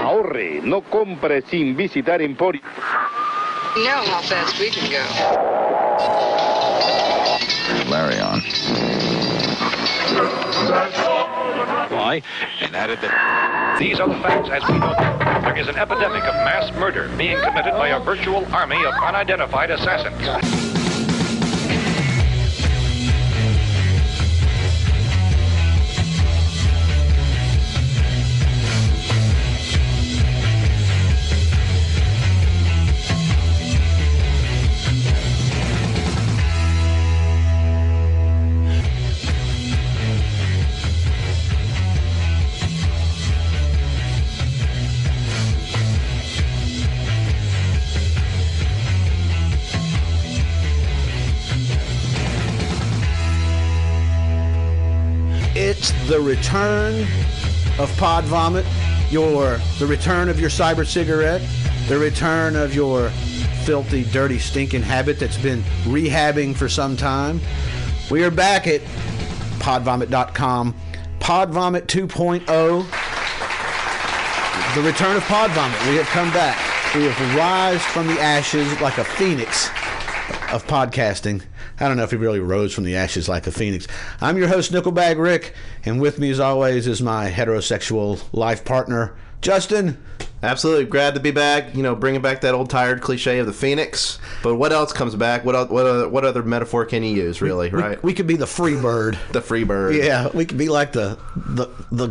Ahorre, no compre sin visitar Emporio. You know how fast we can go. Larry on. Why? And added that these are the facts as we know them. There is an epidemic of mass murder being committed by a virtual army of unidentified assassins. It's the return of Pod Vomit, the return of your cyber cigarette, the return of your filthy, dirty, stinking habit that's been rehabbing for some time. We are back at podvomit.com. Pod Vomit 2.0. The return of Pod Vomit. We have come back. We have rised from the ashes like a phoenix of podcasting. I don't know if he really rose from the ashes like a phoenix. I'm your host, Nickelbag Rick, and with me as always is my heterosexual life partner, Justin. Absolutely. Glad to be back, bringing back that old tired cliche of the phoenix. But what else comes back? What other metaphor can you use, really, right? We could be the free bird. The free bird. Yeah, we could be like the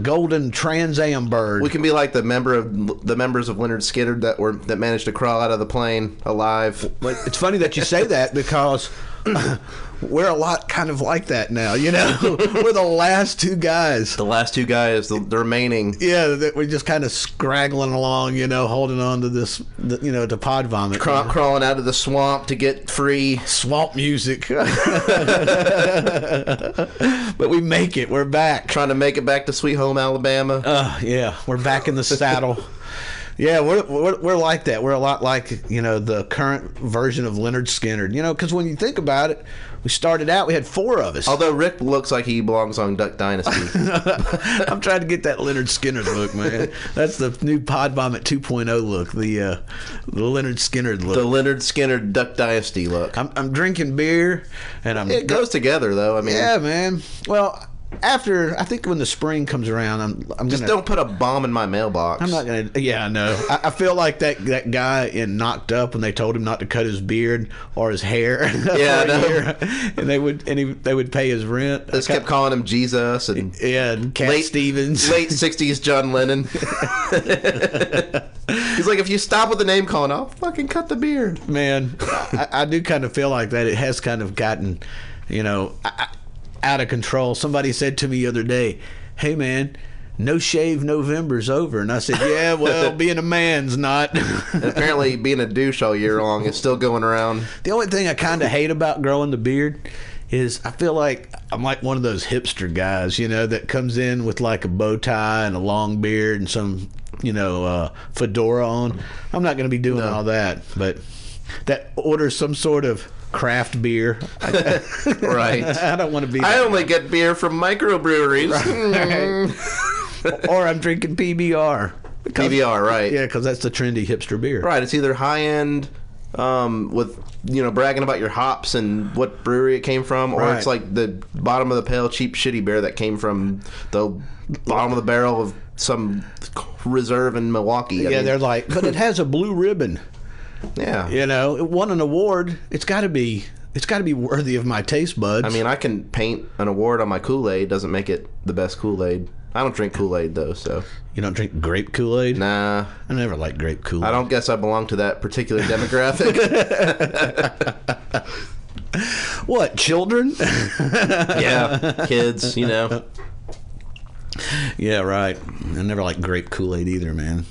golden Trans Am bird. We can be like the members of Leonard Skinner that managed to crawl out of the plane alive. It's funny that you say that because we're a lot kind of like that now, We're the last two guys. The last two guys, the remaining. Yeah, that we're just kind of scraggling along, holding on to this, to Pod Vomit. Crawling out of the swamp to get free. Swamp music. But we make it. We're back. Trying to make it back to Sweet Home Alabama. Yeah, we're back in the saddle. Yeah, we're like that. We're a lot like, the current version of Leonard Skinner. Because when you think about it, we started out, we had four of us. Although Rick looks like he belongs on Duck Dynasty. I'm trying to get that Leonard Skinner look, man. That's the new Pod Vomit 2.0 look, the Leonard Skinner look. The Leonard Skinner Duck Dynasty look. I'm drinking beer, and it goes together, though. Yeah, man. Well, after, I think when the spring comes around, I'm just gonna, don't put a bomb in my mailbox. I'm not gonna. Yeah, I know. I feel like that guy in Knocked Up when they told him not to cut his beard or his hair. Yeah, I know. And they would pay his rent. They just kept calling him Jesus and and Cat Stevens. Late '60s John Lennon. He's like, if you stop with the name calling, I'll fucking cut the beard. Man, I do kind of feel like that. It has kind of gotten, out of control. Somebody said to me the other day, "Hey man, no shave November's over," and I said, "Yeah, well, being a man's not." And apparently, being a douche all year long is still going around. The only thing I kind of hate about growing the beard is I feel like I'm like one of those hipster guys, that comes in with like a bow tie and a long beard and some, fedora on. I'm not going to be doing all that, but that orders some sort of craft beer. Right. I don't want to be. I only get beer from microbreweries. Right. Or I'm drinking PBR. PBR, right? Yeah, because that's the trendy hipster beer. Right. It's either high end, with bragging about your hops and what brewery it came from, or it's like the bottom of the pail, cheap, shitty beer that came from the bottom of the barrel of some reserve in Milwaukee. They're like, but it has a blue ribbon. Yeah, it won an award. It's got to be worthy of my taste buds. I mean, I can paint an award on my Kool-Aid. Doesn't make it the best Kool-Aid. I don't drink Kool-Aid though, so. You don't drink grape Kool-Aid? Nah, I never liked grape Kool-Aid. I don't guess I belong to that particular demographic. What, children? Yeah, kids. Yeah, right. I never liked grape Kool-Aid either, man.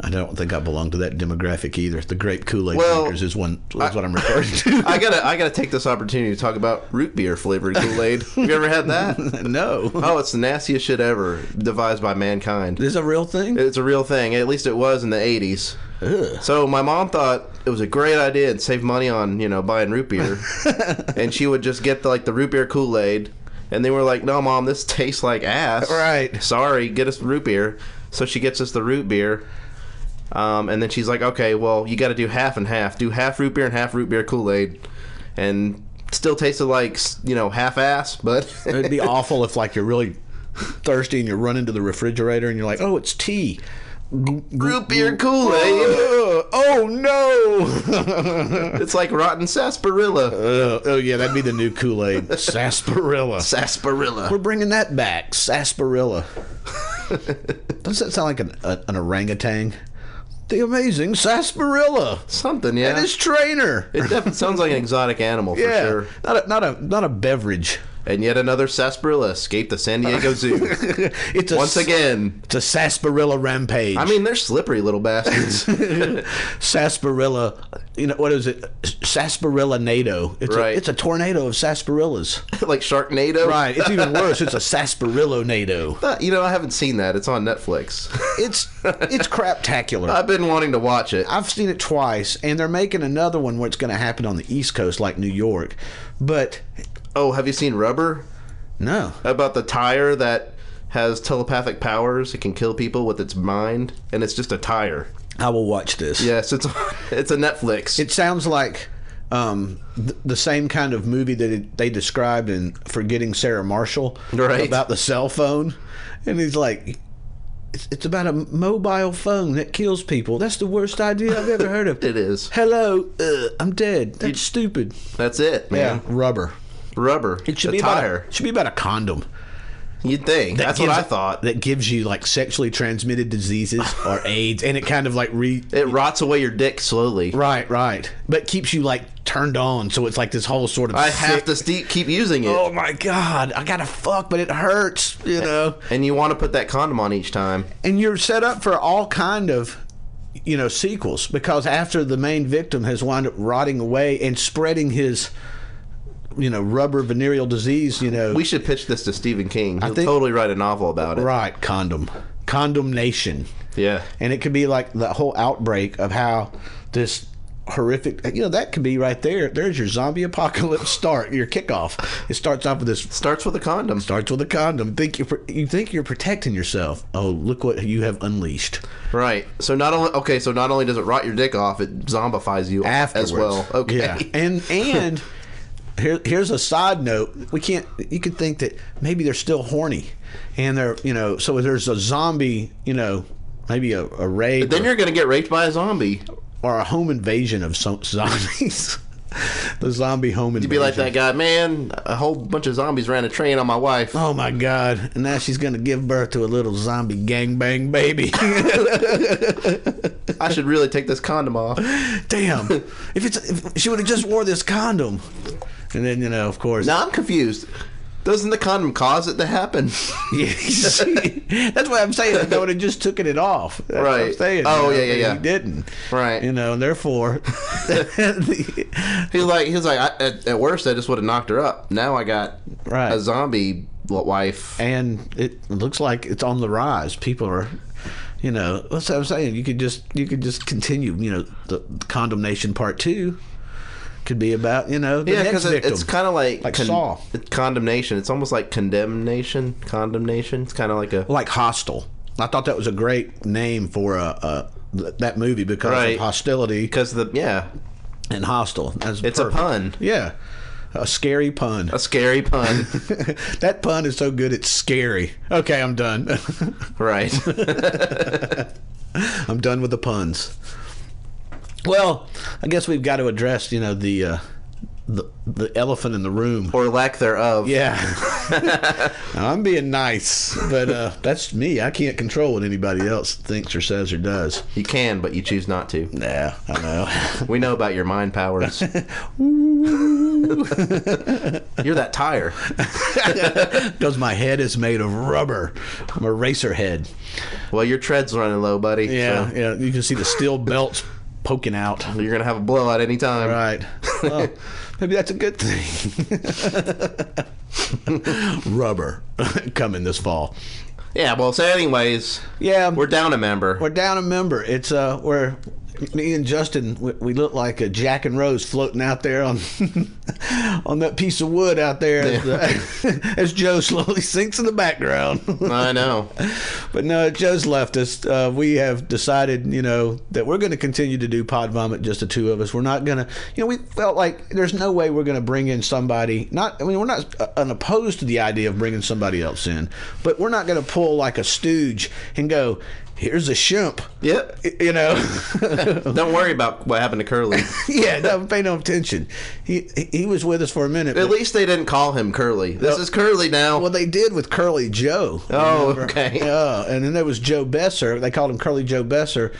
I don't think I belong to that demographic either. The grape Kool-Aid drinkers is what I'm referring to. I gotta take this opportunity to talk about root beer flavored Kool-Aid. Have you ever had that? No. Oh, it's the nastiest shit ever devised by mankind. Is it a real thing? It's a real thing. At least it was in the 80s. Ugh. So my mom thought it was a great idea and save money on buying root beer, and she would just get the root beer Kool-Aid And they were like, no, Mom, this tastes like ass. Right. Sorry, get us root beer. So she gets us the root beer. And then she's like, okay, well, you got to do half and half. Do half root beer and half root beer Kool-Aid. And still tasted like, half-ass, but... It'd be awful if, like, you're really thirsty and you're running to the refrigerator and you're like, oh, it's tea. Root beer Kool-Aid. Oh, no. It's like rotten sarsaparilla. Oh, yeah, that'd be the new Kool-Aid. Sarsaparilla. Sarsaparilla. We're bringing that back. Sarsaparilla. Doesn't that sound like an orangutan? The amazing sarsaparilla. Something, yeah. And his trainer. It definitely sounds like an exotic animal, for sure. Not a beverage. And yet another sarsaparilla escaped the San Diego Zoo. Once again. It's a sarsaparilla rampage. I mean, they're slippery little bastards. Sarsaparilla, what is it? Sarsaparilla NATO. It's a tornado of sarsaparillas. Like Sharknado? Right. It's even worse. It's a sarsaparilla NATO. I haven't seen that. It's on Netflix. It's craptacular. I've been wanting to watch it. I've seen it twice, and they're making another one where it's going to happen on the East Coast, like New York. But... Oh, have you seen Rubber? No. About the tire that has telepathic powers. It can kill people with its mind, and it's just a tire. I will watch this. Yes, it's a Netflix. It sounds like the same kind of movie that they described in Forgetting Sarah Marshall, right? About the cell phone, and he's like, it's about a mobile phone that kills people. That's the worst idea I've ever heard of. It is. Hello, I'm dead. That's stupid. That's it, man. Yeah, Rubber. It should be tire. It should be about a condom. You'd think. That's what I thought. That gives you like sexually transmitted diseases or AIDS, and it kind of like it rots away your dick slowly. Right. But keeps you like turned on, so it's like this whole sort of. I have to keep using it. Oh my God, I gotta fuck, but it hurts, And you want to put that condom on each time. And you're set up for all kind of. Sequels, because after the main victim has wound up rotting away and spreading his. Rubber venereal disease, We should pitch this to Stephen King. He'll totally write a novel about it. Right, Condemnation. Yeah. And it could be like the whole outbreak of how this horrific, that could be right there. There's your zombie apocalypse start, your kickoff. It starts off with this. Starts with a condom. You think you're protecting yourself. Oh, look what you have unleashed. Right. So not only does it rot your dick off, it zombifies you afterwards as well. Okay. Yeah. And Here's a side note. You could think that maybe they're still horny, and they're so there's a zombie, maybe a raid. But then you're going to get raped by a zombie or a home invasion of some zombies. The zombie home invasion. You'd be like that guy, man. A whole bunch of zombies ran a train on my wife. Oh my God! And now she's going to give birth to a little zombie gangbang baby. I should really take this condom off. Damn! If she would have just wore this condom. And then, of course... Now I'm confused. Doesn't the condom cause it to happen? That's why I'm saying. I would have just taken it off. That's right. What I'm saying, yeah. He didn't. Right. And therefore... He's like, at worst, I just would have knocked her up. Now I got a zombie wife. And it looks like it's on the rise. People are... that's what I'm saying. You could just continue, the condemnation part 2. Could be about the next victim. It's kind of like Saw. Condemnation. It's almost like condemnation. It's kind of like Hostel. I thought that was a great name for that movie because of hostility. Because and Hostel. It's perfect. A pun. Yeah, a scary pun. That pun is so good it's scary. Okay, I'm done. Right. I'm done with the puns. Well, I guess we've got to address, the elephant in the room, or lack thereof. Yeah. Now, I'm being nice, but that's me. I can't control what anybody else thinks or says or does. You can, but you choose not to. Yeah, I know. We know about your mind powers. You're that tire. Because my head is made of rubber. I'm a racer head. Well, your tread's running low, buddy. Yeah, yeah. You can see the steel belts poking out. You're gonna have a blowout any time. Right. Well, maybe that's a good thing. Rubber coming this fall. Yeah. Well. So, anyways. Yeah. We're down a member. It's me and Justin, we look like a Jack and Rose floating out there on on that piece of wood out there as Joe slowly sinks in the background. I know. But no, Joe's left us. We have decided, that we're going to continue to do Pod Vomit, just the two of us. We're not going to, we felt like there's no way we're going to bring in somebody. We're not unopposed to the idea of bringing somebody else in, but we're not going to pull like a stooge and go, here's a shimp. Yep. Don't worry about what happened to Curly. Yeah, don't pay no attention. He was with us for a minute. At least they didn't call him Curly. This is Curly now. Well, they did with Curly Joe. Oh, remember? okay. Yeah, and then there was Joe Besser. They called him Curly Joe Besser.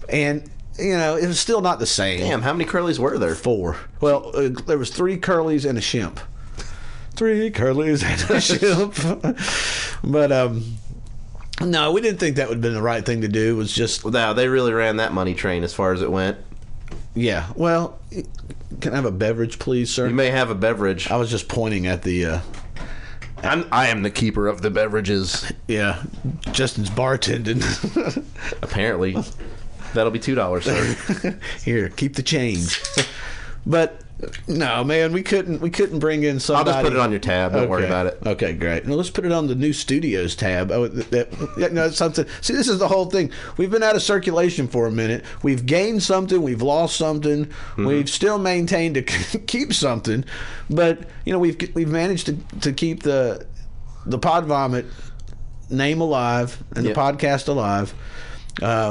And, it was still not the same. Damn, how many Curlys were there? 4. Well, there was 3 Curlys and a shimp. 3 Curlys and a shimp. But, no, we didn't think that would have been the right thing to do. It was just... Wow, they really ran that money train as far as it went. Yeah, well, can I have a beverage, please, sir? You may have a beverage. I was just pointing at the... I am the keeper of the beverages. Yeah, Justin's bartending. Apparently. That'll be $2, sir. Here, keep the change. But... No, man, we couldn't bring in somebody. I'll just put it on your tab. Don't worry about it. Okay, great. Now let's put it on the new studios tab. Something. See, this is the whole thing. We've been out of circulation for a minute. We've gained something. We've lost something. Mm-hmm. We've still maintained to keep something, but we've managed to keep the Pod Vomit name alive and the podcast alive.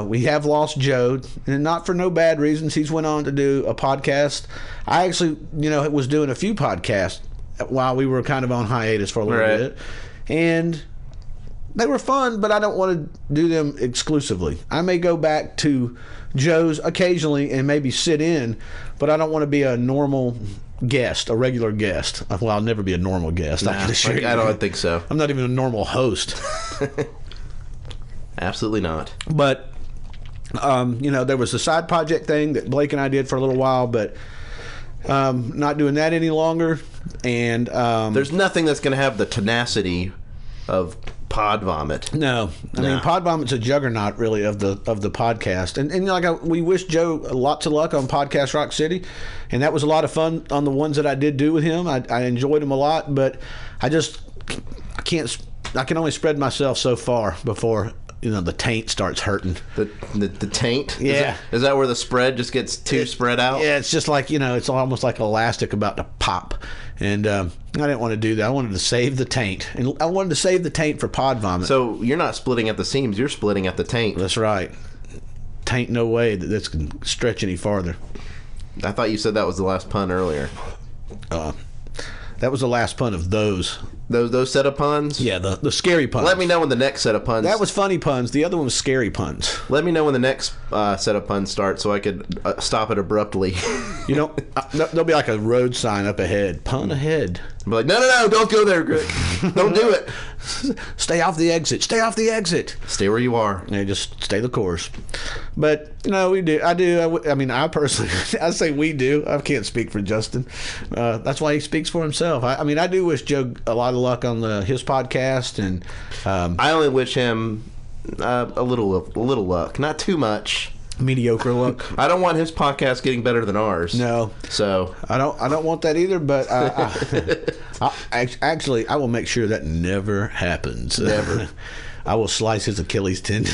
We have lost Joe, and not for no bad reasons. He's went on to do a podcast. I actually, was doing a few podcasts while we were kind of on hiatus for a little bit, and they were fun, but I don't want to do them exclusively. I may go back to Joe's occasionally and maybe sit in, but I don't want to be a normal guest, a regular guest. Well, I'll never be a normal guest. I don't think so. I'm not even a normal host. Absolutely not. But, there was a side project thing that Blake and I did for a little while, but not doing that any longer. And there's nothing that's going to have the tenacity of Pod Vomit. No. I mean, Pod Vomit's a juggernaut, really, of the podcast. And we wish Joe lots of luck on Podcast Rock City. And that was a lot of fun on the ones that I did do with him. I enjoyed them a lot, but I can only spread myself so far before the taint starts hurting. The taint? Yeah. Is that where the spread just gets too spread out? Yeah, it's just like, it's almost like elastic about to pop. And I didn't want to do that. I wanted to save the taint. And I wanted to save the taint for Pod Vomit. So you're not splitting at the seams, you're splitting at the taint. That's right. Taint no way that this can stretch any farther. I thought you said that was the last pun earlier. That was the last pun of those. Those set of puns? Yeah, the scary puns. Let me know when the next set of puns... That was funny puns. The other one was scary puns. Let me know when the next set of puns start so I could stop it abruptly. There'll be like a road sign up ahead. Pun ahead. I'll be like, no, don't go there, Rick. Don't do it. Stay off the exit. Stay off the exit. Stay where you are. Yeah, just stay the course. But, we do. I personally, I say we do. I can't speak for Justin. That's why he speaks for himself. I do wish Joe a lot of luck on his podcast. And I only wish him a little luck. Not too much. Mediocre luck. I don't want his podcast getting better than ours. No. So I don't want that either. But actually, I will make sure that never happens. Never. I will slice his Achilles tendon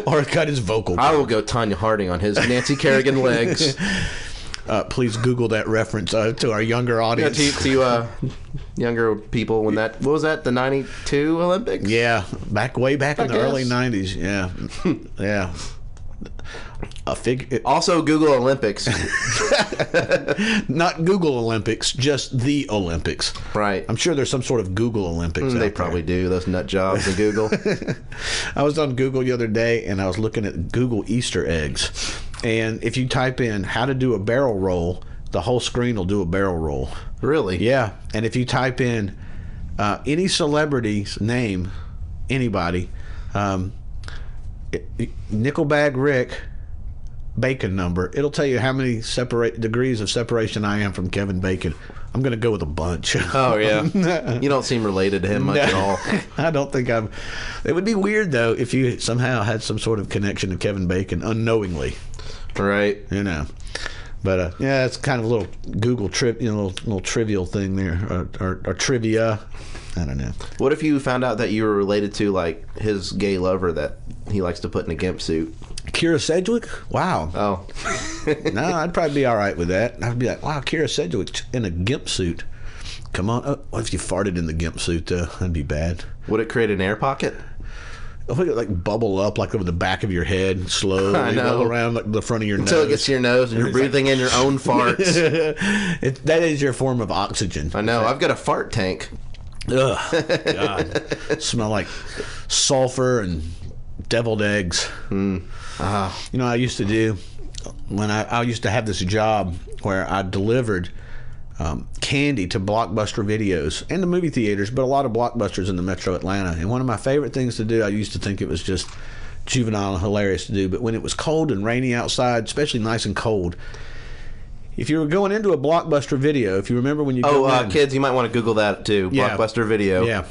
or cut his vocal cord. I will go Tanya Harding on his Nancy Kerrigan legs. Please Google that reference to our younger audience. To younger people, what was that, the 92 Olympics? Yeah, way back in the early 90s. Yeah. Yeah. Also Google Olympics. Not Google Olympics, just the Olympics. Right. I'm sure there's some sort of Google Olympics out They probably there. do, those nut jobs in Google. I was on Google the other day, and I was looking at Google Easter eggs. And if you type in how to do a barrel roll, the whole screen will do a barrel roll. Really? Yeah. And if you type in any celebrity's name, anybody, Nickelbag Rick, Bacon number. It'll tell you how many degrees of separation I am from Kevin Bacon. I'm going to go with a bunch. Oh, yeah. You don't seem related to him much at all. I don't think I'm. It would be weird, though, if you somehow had some sort of connection to Kevin Bacon unknowingly. Right. You know. But, yeah, it's kind of a little Google little trivial thing there. Or trivia. I don't know. What if you found out that you were related to, like, his gay lover that he likes to put in a gimp suit? Kira Sedgwick? Wow. Oh. No, I'd probably be all right with that. I'd be like, wow, Kira Sedgwick in a gimp suit. Come on. Oh, what if you farted in the gimp suit, though? That'd be bad. Would it create an air pocket? I think it like bubble up like over the back of your head, slowly I know. roll around like the front of your Until nose. it gets to your nose and you're breathing in your own farts. That is your form of oxygen. I know. I've got a fart tank. Ugh, God. Smell like sulfur and deviled eggs. You know, I used to do when I used to have this job where I delivered candy to Blockbuster Videos and the movie theaters, but a lot of Blockbusters in the metro Atlanta. And one of my favorite things to do, I used to think it was just juvenile and hilarious to do, but when it was cold and rainy outside, especially nice and cold, if you were going into a Blockbuster Video, if you remember when you go in, kids, you might want to Google that too. Yeah. Blockbuster Video. Yeah.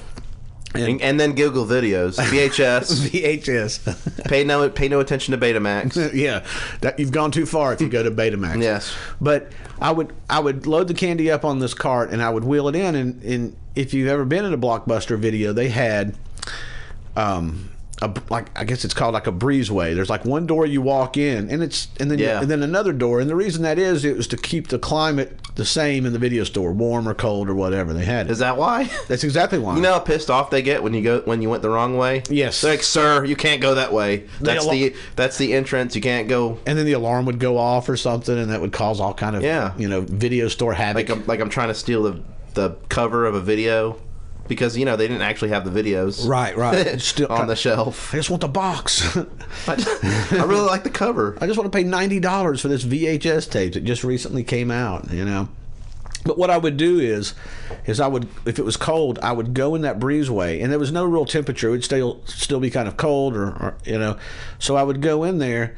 And then Google videos. VHS. VHS. Pay no attention to Betamax. Yeah, that you've gone too far if you go to Betamax. Yes. But I would load the candy up on this cart and I would wheel it in, and if you've ever been in a Blockbuster Video, they had I guess it's called like a breezeway. There's like one door you walk in, and then another door, and the reason that is, it was to keep the climate the same in the video store, warm or cold or whatever they had. Is that why? That's exactly why. You know how pissed off they get when you went the wrong way? Yes. They're like, sir, you can't go that way. That's the entrance. You can't go. And then the alarm would go off or something, and that would cause all kind of video store havoc. Like I'm trying to steal the cover of a video. Because, they didn't actually have the videos. Right. Still on the shelf. I just want the box. I really like the cover. I just want to pay $90 for this VHS tape that just recently came out, But what I would do is I would, if it was cold, I would go in that breezeway, and there was no real temperature. It would still be kind of cold, or So I would go in there.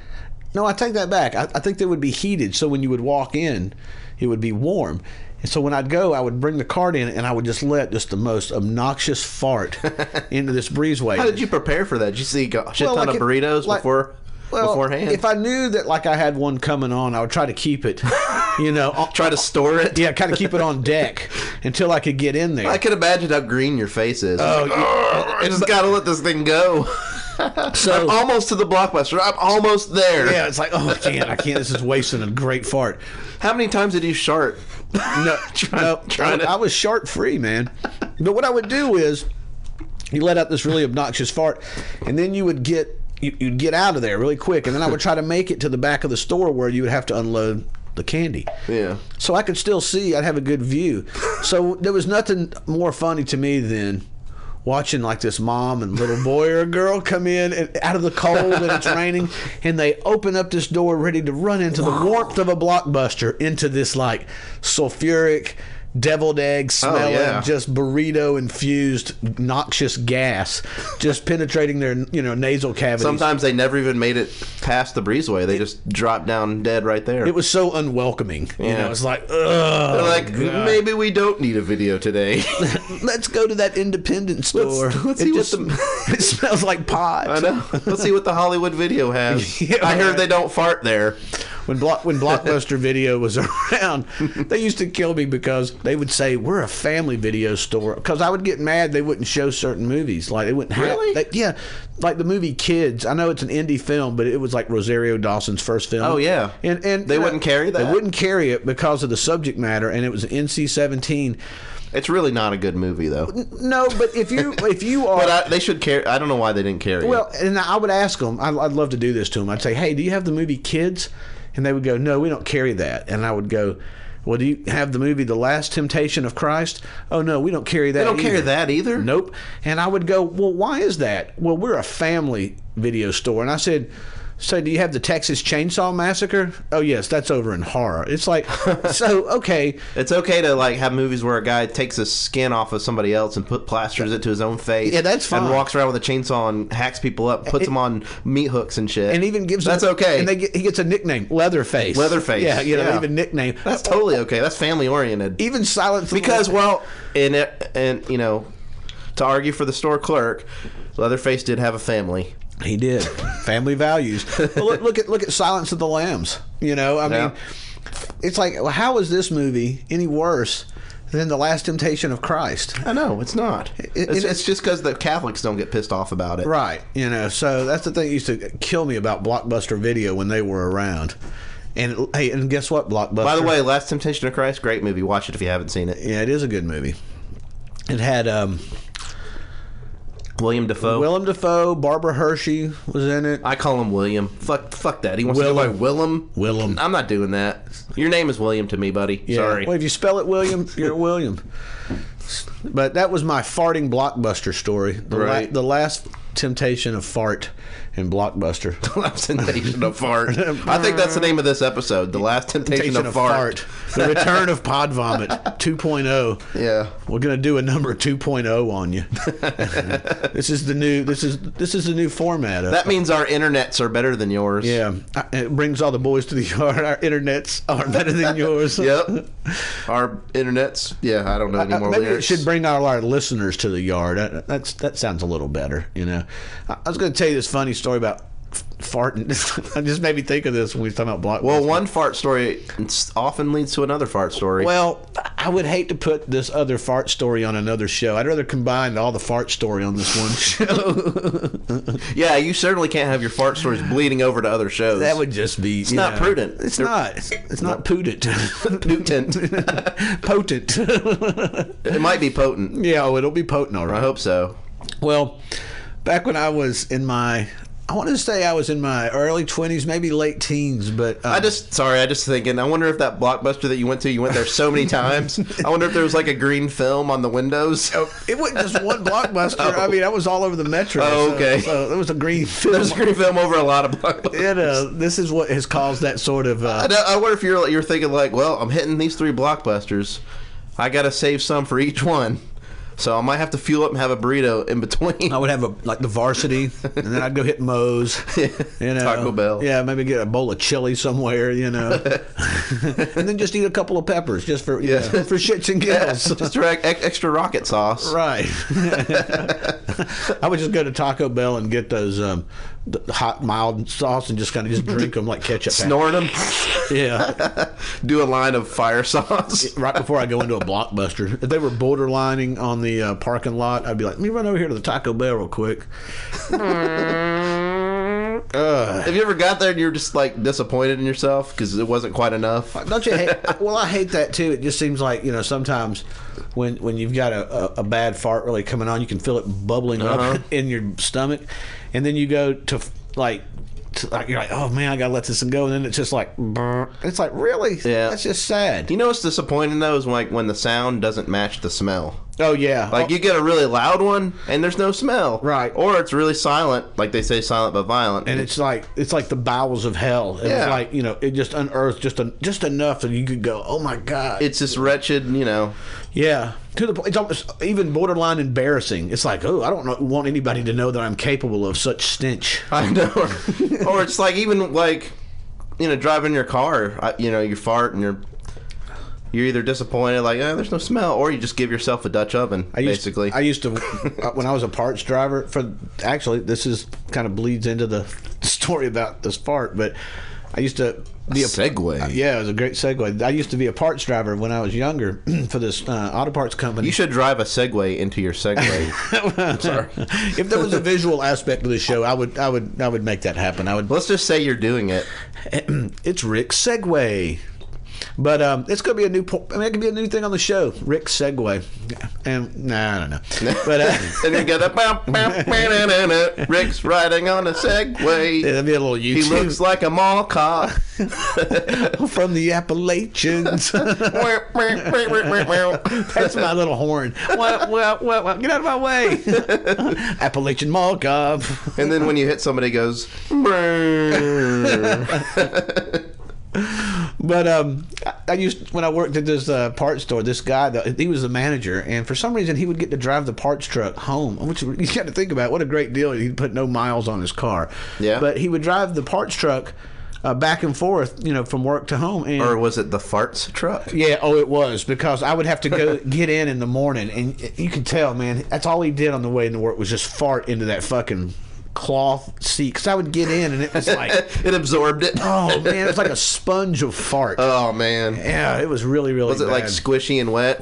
No, I take that back. I think they would be heated, so when you would walk in, it would be warm. And so when I'd go, I would bring the cart in, and I would just let the most obnoxious fart into this breezeway. How did you prepare for that? Did you see a shit ton of burritos beforehand? If I knew that I had one coming on, I would try to keep it, try to store it? Yeah, kind of keep it on deck until I could get in there. I can imagine how green your face is. I just got to let this thing go. So I'm almost to the Blockbuster. I'm almost there. Yeah, it's like, I can't. This is wasting a great fart. How many times did you shart? I was shart free, man. But what I would do is, you let out this really obnoxious fart, and then you'd get out of there really quick, and then I would try to make it to the back of the store where you would have to unload the candy. Yeah. So I could still see. I'd have a good view. So there was nothing more funny to me than watching like this mom and little boy or girl come in and out of the cold and it's raining, and they open up this door ready to run into the warmth of a Blockbuster into this like sulfuric deviled egg smelling, just burrito infused noxious gas just penetrating their nasal cavities. Sometimes they never even made it past the breezeway. They just dropped down dead right there. It was so unwelcoming. It's like, ugh. They're like, maybe we don't need a video today. Let's go to that independent store. Let's see it smells like pot. I know. Let's see what the Hollywood Video has. I heard they don't fart there. When Blockbuster Video was around, they used to kill me because they would say, we're a family video store. Because I would get mad they wouldn't show certain movies. Like they wouldn't have. Really? Like the movie Kids. I know it's an indie film, but it was like Rosario Dawson's first film. Oh, yeah. And they wouldn't carry that? They wouldn't carry it because of the subject matter, and it was NC-17. It's really not a good movie, though. No, but if you are... But they should carry... I don't know why they didn't carry it. Well, and I would ask them, I'd love to do this to them. I'd say, hey, do you have the movie Kids? And they would go, no, we don't carry that. And I would go, well, do you have the movie The Last Temptation of Christ? Oh, no, we don't carry that either. They don't carry that either? Nope. And I would go, well, why is that? Well, we're a family video store. And I said, So do you have the Texas Chainsaw Massacre? Oh yes, that's over in horror. It's like, so okay. It's okay to like have movies where a guy takes the skin off of somebody else and plasters it to his own face. Yeah, that's fine. And walks around with a chainsaw and hacks people up, puts them on meat hooks and shit. And even gives that's them, okay. And he gets a nickname, Leatherface. Leatherface. Yeah, even nickname. That's totally okay. That's family oriented. Even Silence because and you know, to argue for the store clerk, Leatherface did have a family. He did. Family values. Well, look at Silence of the Lambs. You know, I mean, it's like, well, how is this movie any worse than The Last Temptation of Christ? I know, it's not. It's just because the Catholics don't get pissed off about it. Right. You know, so that's the thing that used to kill me about Blockbuster Video when they were around. And hey, and guess what, Blockbuster? By the way, Last Temptation of Christ, great movie. Watch it if you haven't seen it. Yeah, it is a good movie. It had William Dafoe, Barbara Hershey was in it. I call him William. Fuck that. He wants to go by Willem. I'm not doing that. Your name is William to me, buddy. Yeah. Sorry. Well, if you spell it William, you're William. But that was my farting Blockbuster story. The last temptation of fart in Blockbuster. The Last Temptation of Fart. I think that's the name of this episode. The Last Temptation of Fart. The Return of Pod Vomit 2.0. Yeah. We're gonna do a number 2.0 on you. This is the new format. That means our internets are better than yours. Yeah. It brings all the boys to the yard. Our internets are better than yours. Yep. Our internets. Yeah, I don't know anymore. Maybe it should bring our listeners to the yard. That sounds a little better. You know. I was going to tell you this funny story about farting. It just made me think of this when we were talking about Blockbuster. Well, one fart story often leads to another fart story. Well, I would hate to put this other fart story on another show. I'd rather combine all the fart story on this one show. Yeah, you certainly can't have your fart stories bleeding over to other shows. That would just be... It's not prudent. It's not. It's not prudent. Potent. Potent. It might be potent. Yeah, it'll be potent, all right. I hope so. Well, back when I was in my... I want to say I was in my early 20s, maybe late teens, but... I just thinking, I wonder if that Blockbuster that you went there so many times, I wonder if there was like a green film on the windows. Oh, it wasn't just one Blockbuster. Oh. I mean, I was all over the metro. Oh, okay. So there was a green film. There's a green film over a lot of Blockbusters. This is what has caused that sort of... I wonder if you're thinking like, well, I'm hitting these 3 Blockbusters. I got to save some for each one. So I might have to fuel up and have a burrito in between. I would have the Varsity, and then I'd go hit Moe's. You know, Taco Bell. Yeah, maybe get a bowl of chili somewhere, you know. And then just eat a couple of peppers just for for shits and giggles. Yeah, just extra rocket sauce. Right. I would just go to Taco Bell and get those the hot mild sauce and just kind of just drink them like ketchup. Snort them. Yeah. Do a line of fire sauce. Right before I go into a Blockbuster. If they were borderlining on the parking lot, I'd be like, let me run over here to the Taco Bell real quick. Have you ever got there and you're just like disappointed in yourself because it wasn't quite enough? Don't you hate? Well, I hate that too. It just seems like, you know, sometimes when you've got a bad fart really coming on, you can feel it bubbling up in your stomach, and then you go to you're like, oh man, I gotta let this one go, and then it's just like, brr. It's like, really? Yeah, that's just sad. You know what's disappointing though is like when the sound doesn't match the smell. Oh yeah, like you get a really loud one and there's no smell, right? Or it's really silent, like they say, silent but violent, and it's like the bowels of hell. It's like, you know, it just unearthed just enough that you could go, oh my god. It's just wretched, you know. Yeah, to the point, it's almost even borderline embarrassing. It's like, oh, I don't want anybody to know that I'm capable of such stench. I know. Or it's like even like, you know, driving your car, you know, you fart and you're either disappointed, like, there's no smell, or you just give yourself a Dutch oven, basically. I used to, when I was a parts driver, actually, this is kind of bleeds into the story about this fart, but I used to be a segue. Yeah, it was a great segue. I used to be a parts driver when I was younger for this auto parts company. You should drive a Segway into your Segway. I'm sorry. If there was a visual aspect of the show, I would make that happen. Let's just say you're doing it. It's Rick's Segway. But it's going to be a new. I mean, it could be a new thing on the show. Rik Segway, and I don't know. But and you get a Rick's riding on a Segway. It'll be a little YouTube. He looks like a mall cop from the Appalachians. That's my little horn. Well, get out of my way. Appalachian mall cop. And then when you hit somebody, it goes. But I used when I worked at this parts store. This guy, he was the manager, and for some reason he would get to drive the parts truck home. Which you got to think about. What a great deal! He'd put no miles on his car. Yeah. But he would drive the parts truck back and forth, from work to home. And, or was it the farts truck? Yeah. Oh, it was, because I would have to go get in the morning, and you could tell, man. That's all he did on the way into work was just fart into that fucking cloth seat, because I would get in and it was like it absorbed it. Oh man, it was like a sponge of fart. Oh man, yeah, it was really was it bad. Like squishy and wet?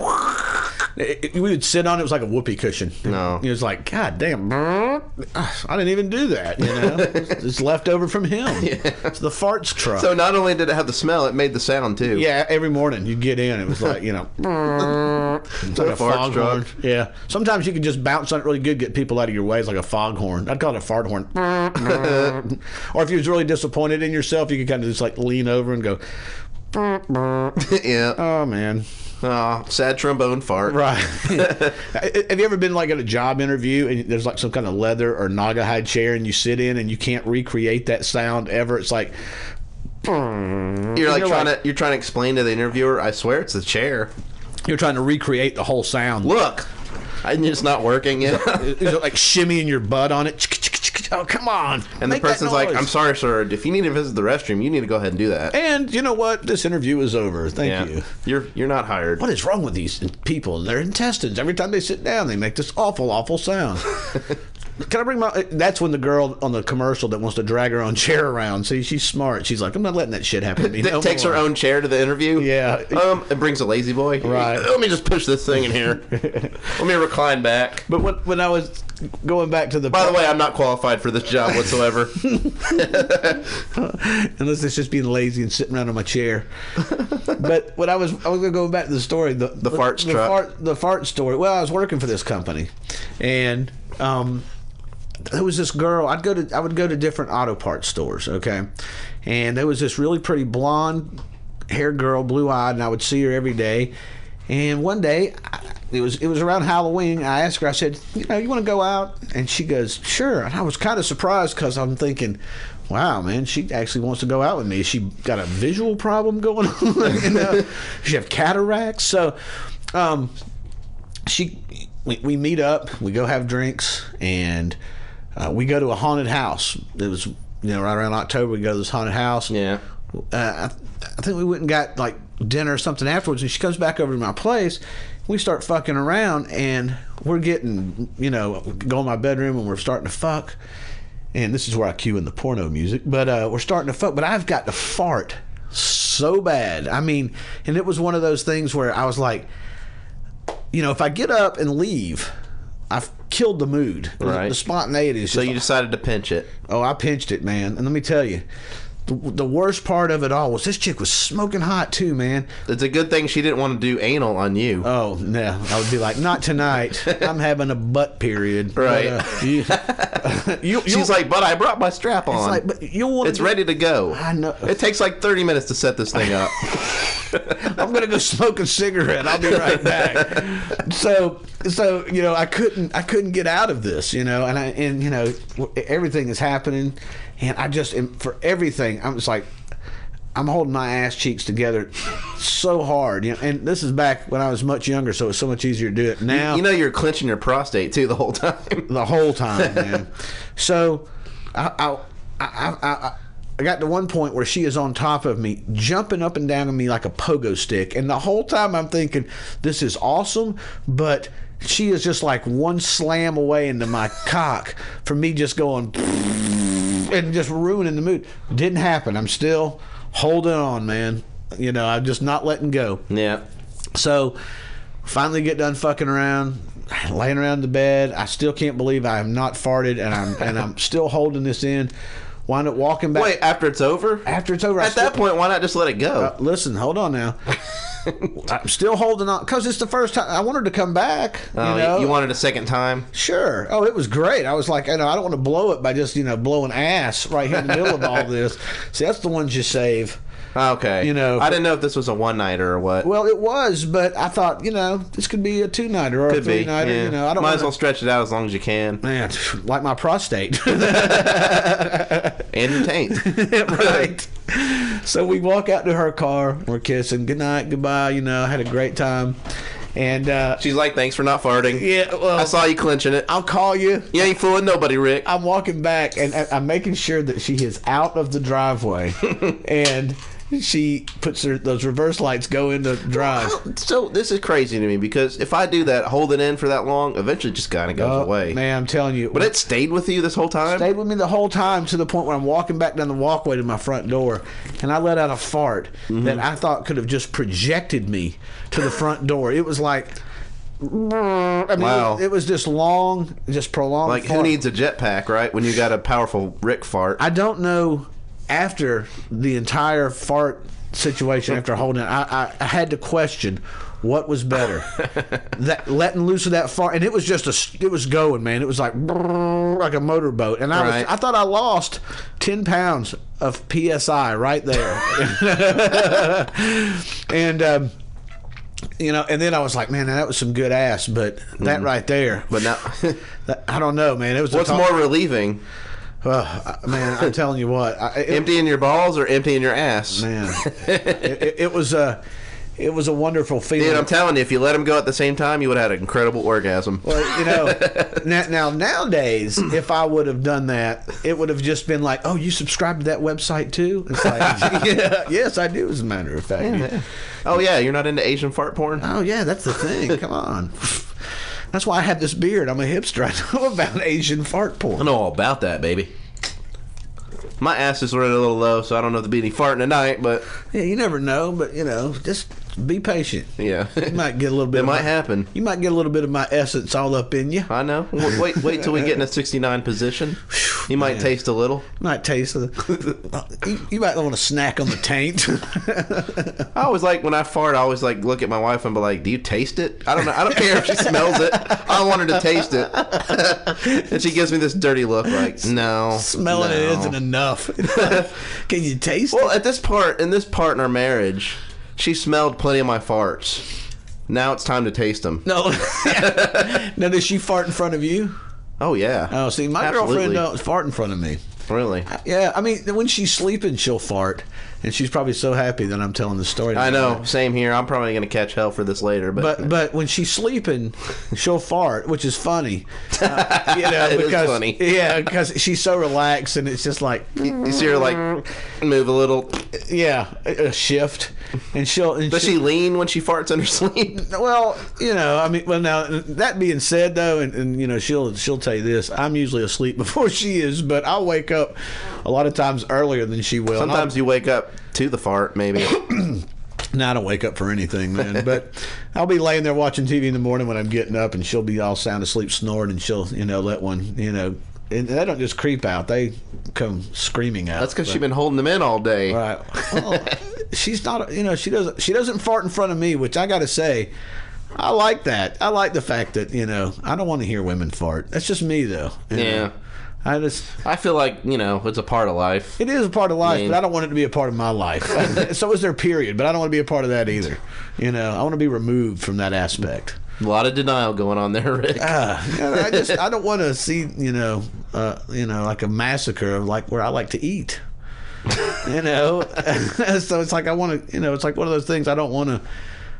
We would sit on it. It was like a whoopee cushion. No, it was like, God damn, I didn't even do that. It's left over from him. Yeah. It's the farts truck. So not only did it have the smell, it made the sound too. Yeah, every morning you'd get in, it was like it's like a farts truck. Horn. Yeah, sometimes you could just bounce on it really good, get people out of your way. It's like a foghorn. I'd call it a fart horn. Or if you was really disappointed in yourself, you could kind of just like lean over and go. Yeah. Oh man. Oh, sad trombone fart. Right. Have you ever been like at a job interview and there's like some kind of leather or Naugahyde chair and you sit in and you can't recreate that sound ever? It's like you're trying to explain to the interviewer, I swear it's the chair. You're trying to recreate the whole sound. Look, it's not working yet. Is it like shimmying your butt on it? Oh, come on. And the person's like, I'm sorry, sir. If you need to visit the restroom, you need to go ahead and do that. And you know what? This interview is over. Thank you. You're not hired. What is wrong with these people? Their intestines. Every time they sit down, they make this awful, awful sound. Can I bring my... That's when the girl on the commercial that wants to drag her own chair around. See, she's smart. She's like, I'm not letting that shit happen to me. Takes her own chair to the interview? Yeah. It brings a lazy boy. Right. Let me just push this thing in here. Let me recline back. But when I was going back to the... By the way, I'm not qualified for this job whatsoever. Unless it's just being lazy and sitting around on my chair. But when I was going to go back to the story. The farts truck. The fart story. Well, I was working for this company. And... there was this girl. I would go to different auto parts stores, okay, and there was this really pretty blonde haired girl, blue eyed, and I would see her every day. And one day, it was around Halloween. I asked her. I said, you want to go out? And she goes, sure. And I was kind of surprised because I'm thinking, wow, man, she actually wants to go out with me. She got a visual problem going on. She have cataracts. So, we meet up. We go have drinks and. We go to a haunted house. It was, right around October, we go to this haunted house. Yeah. I think we went and got, like, dinner or something afterwards, and she comes back over to my place. We start fucking around, and we're getting, go in my bedroom, and we're starting to fuck. And this is where I cue in the porno music. But we're starting to fuck, but I've got to fart so bad. I mean, and it was one of those things where I was like, if I get up and leave... I've killed the mood. Right. The spontaneity is just... So you decided to pinch it. Oh, I pinched it, man. And let me tell you, the worst part of it all was this chick was smoking hot too, man. It's a good thing she didn't want to do anal on you. Oh, no. I would be like, not tonight. I'm having a butt period. Right. But, she's like, but I brought my strap on. It's like, but you want it's ready to go. I know. It takes like 30 minutes to set this thing up. I'm gonna go smoke a cigarette. I'll be right back. So I couldn't get out of this, and everything is happening, and I just for everything I'm just like I'm holding my ass cheeks together so hard, and this is back when I was much younger, so it's so much easier to do it now. You're clenching your prostate too the whole time. The whole time, man. So I got to one point where she is on top of me, jumping up and down on me like a pogo stick. And the whole time I'm thinking, this is awesome, but she is just like one slam away into my cock for me just going and just ruining the mood. Didn't happen. I'm still holding on, man. I'm just not letting go. Yeah. So finally get done fucking around, laying around the bed. I still can't believe I have not farted, and I'm still holding this in. Wind up walking back. Wait, after it's over? After it's over. At that point, why not just let it go? Listen, hold on now. I'm still holding on because it's the first time I wanted to come back. You wanted a second time? Sure. Oh, it was great. I was like, I don't want to blow it by just blowing ass right here in the middle of all this. See, that's the ones you save. Okay. I didn't know if this was a one-nighter or what. Well, it was, but I thought, this could be a two-nighter or a three-nighter. Yeah. I don't might as well stretch it out as long as you can. Man, like my prostate. And your taint. Right. So we walk out to her car. We're kissing. Good night, goodbye. I had a great time. And she's like, thanks for not farting. Yeah, well, I saw you clenching it. I'll call you. You ain't fooling nobody, Rick. I'm walking back, and I'm making sure that she is out of the driveway. And she puts those reverse lights go into drive. So this is crazy to me because if I do that, hold it in for that long, eventually it just kind of goes away. Man, I'm telling you. But it stayed with you this whole time? Stayed with me the whole time to the point where I'm walking back down the walkway to my front door, and I let out a fart that I thought could have just projected me to the front door. It was like... wow. It was just long, just prolonged. Like, fart. Who needs a jetpack, right? When you got a powerful Rick fart. I don't know. After the entire fart situation, after holding it, I had to question what was better, that letting loose of that fart, and it was just it was going, man. It was like a motorboat, and I thought I lost 10 pounds of psi right there, and and then I was like, man, that was some good ass, but that right there, but now I don't know, man. It was what's more relieving. Man, I'm telling you what. Emptying your balls or emptying your ass? Man, it was a wonderful feeling. Dude, I'm telling you, if you let them go at the same time, you would have had an incredible orgasm. Well, now nowadays, if I would have done that, it would have just been like, oh, you subscribe to that website too? It's like, yes, I do, as a matter of fact. Yeah. Oh, yeah, you're not into Asian fart porn? Oh, yeah, that's the thing. Come on. That's why I have this beard. I'm a hipster. I know about Asian fart porn. I know all about that, baby. My ass is running a little low, so I don't know if there'll be any farting tonight, but... Yeah, you never know, but, just be patient. Yeah. You might get a little bit It might happen. You might get a little bit of my essence all up in you. I know. Wait till we get in a 69 position. You might taste a little. Might taste you might want to snack on the taint. I always when I fart, I always look at my wife and be like, do you taste it? I don't know. I don't care if she smells it. I want her to taste it. And she gives me this dirty look like, no. Smelling it isn't enough. Can you taste it? Well, in this part in our marriage, she smelled plenty of my farts. Now it's time to taste them. No. Now, does she fart in front of you? Oh, yeah. Oh, see, my girlfriend don't fart in front of me. Really? Yeah, I mean, when she's sleeping, she'll fart, and she's probably so happy that I'm telling the story. I know. Same here. I'm probably going to catch hell for this later. But when she's sleeping, she'll fart, which is funny. It is funny. Yeah, because she's so relaxed, and it's just like... You see her, move a little. Yeah, a shift. And Does she lean when she farts in her sleep? Well, now, that being said, though, and she'll tell you this, I'm usually asleep before she is, but I'll wake up a lot of times earlier than she will. Sometimes you wake up to the fart, maybe. No, I don't wake up for anything, man. But I'll be laying there watching TV in the morning when I'm getting up, and she'll be all sound asleep, snoring, and she'll, let one, and they don't just creep out; they come screaming out. That's because she's been holding them in all day, right? Well, she's not, she doesn't fart in front of me, which I got to say, I like that. I like the fact that I don't want to hear women fart. That's just me, though. Yeah. I feel like, it's a part of life. It is a part of life, but I don't want it to be a part of my life. So is their period, but I don't want to be a part of that either. I want to be removed from that aspect. A lot of denial going on there, Rick. I don't want to see, like a massacre of where I like to eat. So it's like I want to, it's like one of those things I don't want to.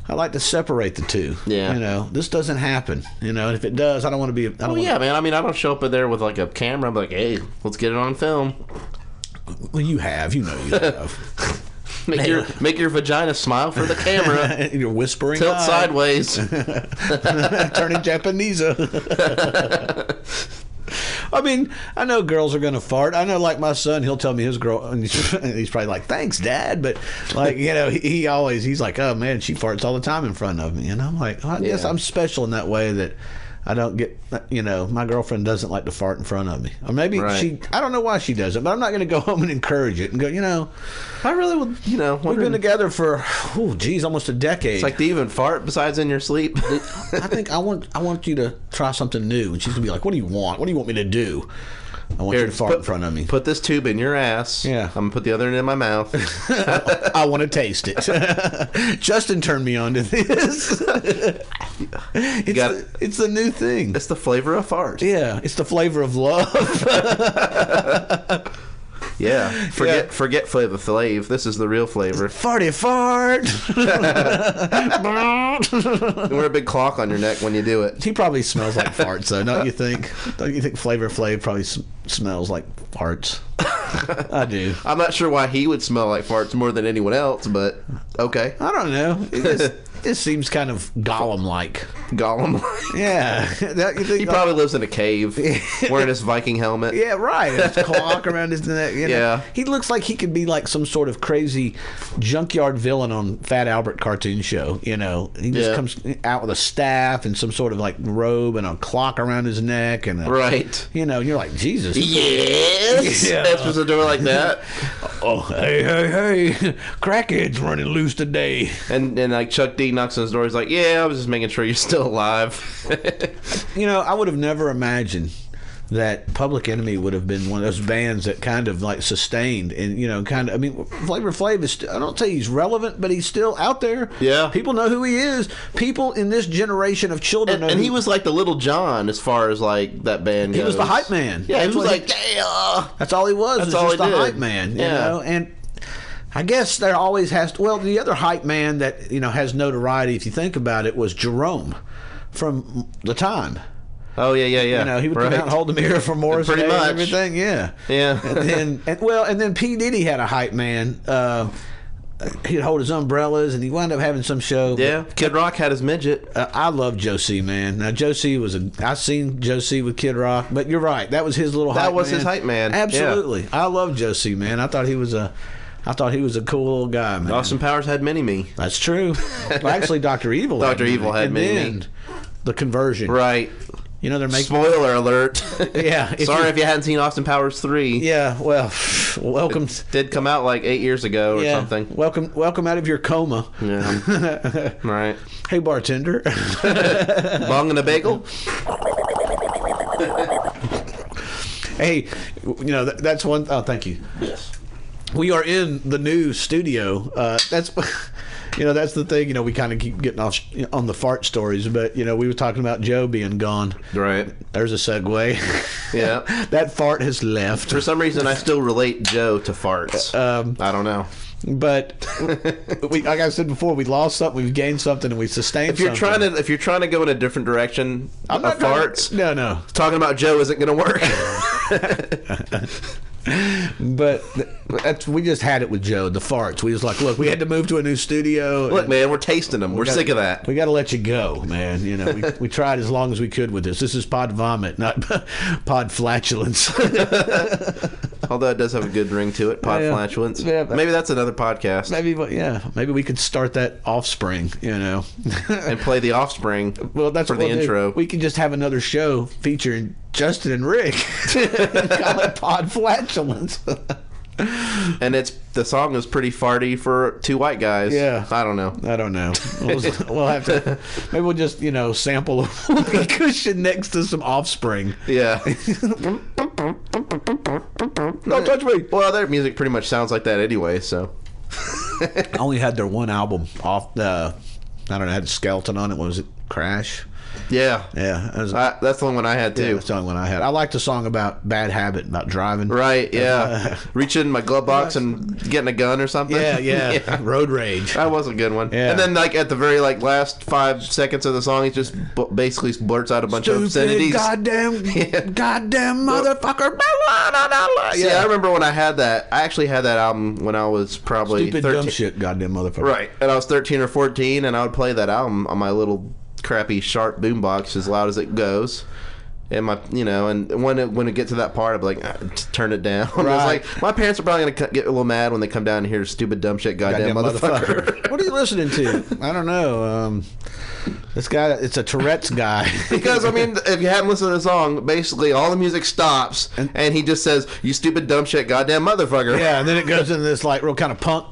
I like to separate the two. Yeah. This doesn't happen. And if it does, I don't want to be. Man. I mean, I don't show up in there with a camera. I'm like, hey, let's get it on film. Well, you have. You have. Make your vagina smile for the camera. You're whispering. Tilt sideways. Turning Japanese. I mean, I know girls are going to fart. I know, my son, he'll tell me his girl, and he's probably like, thanks, Dad. But, he's like, oh, man, she farts all the time in front of me. And I'm like, I guess I'm special in that way that I don't get, my girlfriend doesn't like to fart in front of me. Or maybe Right. I don't know why she does it, but I'm not going to go home and encourage it and go, I really would, we've been together for, almost a decade. It's like, do you even fart besides in your sleep? I think I want you to try something new. And she's going to be like, what do you want? What do you want me to do? I want you to fart in front of me. Put this tube in your ass. Yeah. I'm going to put the other end in my mouth. I want to taste it. Justin turned me on to this. It's the new thing. It's the flavor of fart. Yeah, it's the flavor of love. Yeah. Forget Flavor Flav. This is the real flavor. Farty fart. Wear a big clock on your neck when you do it. He probably smells like farts, though, don't you think? Don't you think Flavor Flav probably smells like farts? I do. I'm not sure why he would smell like farts more than anyone else, but okay. I don't know. It seems kind of Gollum-like. Gollum. Yeah. He probably lives in a cave wearing his Viking helmet. Yeah, right. And his clock around his neck. Yeah. He looks like he could be like some sort of crazy junkyard villain on Fat Albert cartoon show. He just comes out with a staff and some sort of like robe and a clock around his neck. And right. You're like, Jesus. Yes. Yeah. That's supposed to do it like that. Oh, hey. Crackheads running loose today. And like Chuck D knocks on his door. He's like, yeah, I was just making sure you're still alive. I would have never imagined that Public Enemy would have been one of those bands that kind of like sustained and Flavor Flav is I don't say he's relevant, but he's still out there. Yeah, people know who he is. People in this generation of children know and he was like the Little John as far as like that band goes. He was the hype man. Yeah, he was like, yeah, that's all he was. That's all just he the did. hype man. And I guess there always has to, the other hype man that has notoriety, if you think about it, was Jerome from The Time. Oh yeah. He would come out and hold the mirror for Morris Pretty Day much. and everything. Yeah. And then P Diddy had a hype man. He'd hold his umbrellas, and he wound up having some show. Yeah, Kid Rock had his midget. I love Joe C, man. Now Joe C I seen Joe C with Kid Rock, but you're right. That was his little hype man. That was his hype man. Absolutely. Yeah. I love Joe C, man. I thought he was a cool little guy, man. Austin Powers had Mini-Me. That's true. Well, actually, Dr. Evil had Mini-Me. The conversion. Right. They're making... Spoiler alert. Yeah. Sorry if you hadn't seen Austin Powers 3. Yeah, well, welcome. It did come out like 8 years ago or something. Welcome out of your coma. Yeah. Right. Hey, bartender. Bong and a bagel? Hey, that's one... Oh, thank you. Yes. We are in the new studio. That's the thing. We kind of keep getting off on the fart stories, but we were talking about Joe being gone. Right. There's a segue. Yeah. That fart has left. For some reason, I still relate Joe to farts. I don't know. But like I said before, we lost something, we've gained something, and we sustained something. If you're trying to go in a different direction of farts, no. Talking about Joe isn't going to work. But we just had it with Joe, the farts. We was like, look, we had to move to a new studio. Look, man, we're tasting them. We're sick of that. We got to let you go, man. We tried as long as we could with this. This is pod vomit, not pod flatulence. Although it does have a good ring to it, pod flatulence. Yeah, maybe that's another podcast. Maybe we could start that Offspring, and play the Offspring. Well, that's for the intro. We could just have another show featuring Justin and Rik. Call it pod flatulence. And the song is pretty farty for two white guys. Yeah, I don't know. We'll have to. Maybe we'll just sample a cushion next to some Offspring. Yeah. Don't touch me. Well, their music pretty much sounds like that anyway. So. I only had their one album off. I don't know. Had a Skeleton on it. What was it? Crash. Yeah. That's the only one I had too. Yeah, that's the only one I had. I liked the song about bad habit, about driving. Right. Yeah. Reaching in my glove box and getting a gun or something. Yeah. Road rage. That was a good one. Yeah. And then at the very last 5 seconds of the song, he just basically blurts out a bunch of obscenities. Goddamn motherfucker. See, I remember when I had that. I actually had that album when I was probably stupid 13. Dumb shit. Goddamn motherfucker. Right. And I was 13 or 14, and I would play that album on my little crappy Sharp boombox as loud as it goes. And and when it gets to that part, I'm like, just turn it down. Right. It's like, my parents are probably gonna get a little mad when they come down and hear stupid, dumb shit, goddamn motherfucker. What are you listening to? I don't know. This guy, it's a Tourette's guy. Because if you hadn't listened to the song, basically all the music stops, and he just says, "You stupid, dumb shit, goddamn motherfucker." Yeah, and then it goes into this like real kind of punk,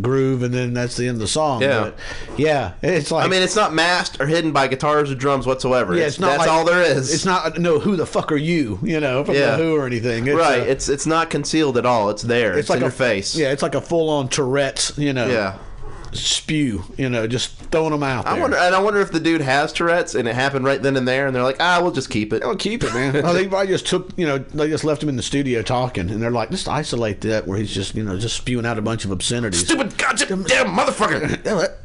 groove, and then that's the end of the song. Yeah, but, yeah, it's like it's not masked or hidden by guitars or drums whatsoever. Yeah, it's not. That's all there is. It's not who the fuck are you? From the Who or anything. It's, right. It's not concealed at all. It's there. It's like in your face. Yeah, it's like a full on Tourette's. Yeah. Spew, just throwing them out there. I wonder if the dude has Tourette's and it happened right then and there, and they're like, we'll just keep it. We'll keep it, man. They probably just took, they just left him in the studio talking, and they're like, just isolate that where he's just, just spewing out a bunch of obscenities. Stupid goddamn motherfucker.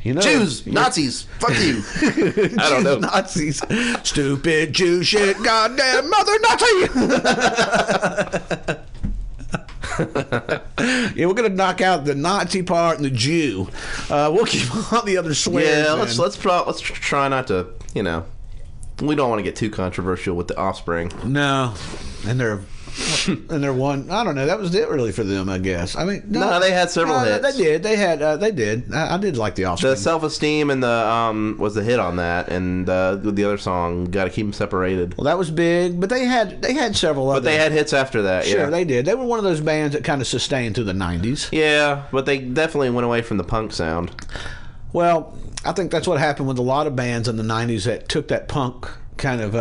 Jews, Nazis, fuck you. I don't know. Nazis, stupid Jew shit, goddamn mother Nazi. Yeah, we're gonna knock out the Nazi part and the Jew. We'll keep all the other swears. Yeah, let's try not to. We don't want to get too controversial with the Offspring. No, and they're one. I don't know. That was it really for them, I guess. No, they had several hits. They did. They did. I did like the Offspring. The Self-Esteem and the was the hit on that, and the other song, Gotta Keep Them Separated. Well, that was big, but they had several other. But they had hits after that. Sure, yeah. They did. They were one of those bands that kind of sustained through the 90s. Yeah, but they definitely went away from the punk sound. Well, I think that's what happened with a lot of bands in the 90s that took that punk kind of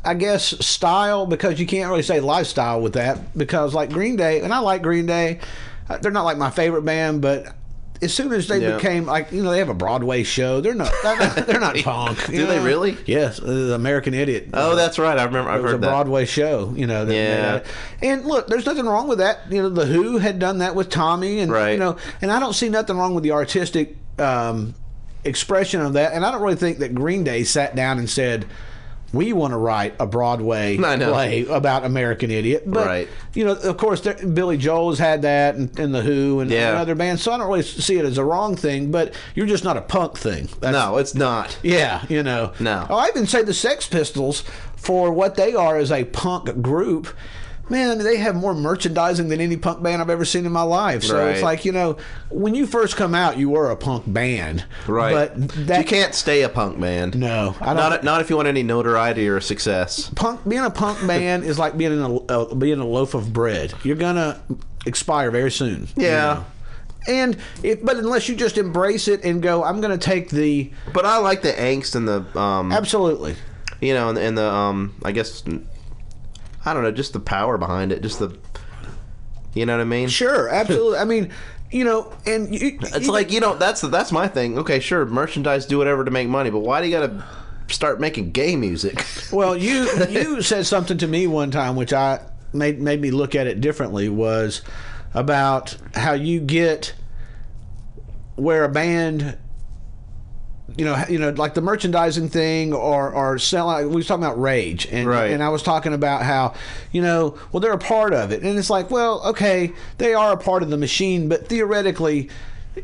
I guess style, because you can't really say lifestyle with that, because like Green Day, and I like Green Day, they're not like my favorite band, but as soon as they became like, they have a Broadway show, they're not punk. Do they really? Yes, American Idiot. Oh, that's right. I remember. I've heard that. It was a Broadway show. And look, there's nothing wrong with that. The Who had done that with Tommy, and right. And I don't see nothing wrong with the artistic expression of that. And I don't really think that Green Day sat down and said, we want to write a Broadway play about American Idiot. But, right. Of course, Billy Joel's had that, and The Who, and other bands. So I don't really see it as a wrong thing, but you're just not a punk thing. No, it's not. Yeah, No. I even say the Sex Pistols, for what they are as a punk group, man, they have more merchandising than any punk band I've ever seen in my life. So it's like, when you first come out, you were a punk band. Right. But you can't stay a punk band. No. Not if you want any notoriety or success. Being a punk band is like being a loaf of bread. You're going to expire very soon. Yeah. But unless you just embrace it and go, I'm going to take the... But I like the angst and the... Absolutely. And the, I guess... I don't know, just the power behind it, just the, you know what I mean? Sure, absolutely. and it's like, that's my thing. Okay, sure, merchandise, do whatever to make money, but why do you gotta start making gay music? Well, you said something to me one time, which I made me look at it differently, was about how you get where a band, like the merchandising thing, or selling. We was talking about Rage, and I was talking about how, well, they're a part of it, and it's like, well, okay, they are a part of the machine, but theoretically,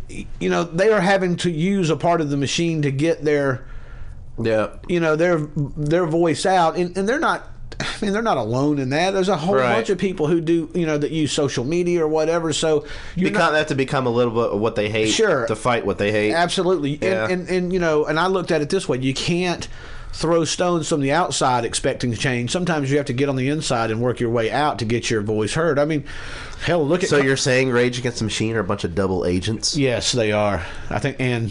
they are having to use a part of the machine to get their, their voice out, and they're not. They're not alone in that. There's a whole bunch of people who do, that use social media or whatever. So you have to become a little bit of what they hate, to fight what they hate. Absolutely. Yeah. And I looked at it this way: you can't throw stones from the outside expecting to change. Sometimes you have to get on the inside and work your way out to get your voice heard. Hell, look at... So you're saying Rage Against the Machine are a bunch of double agents? Yes, they are. I think, and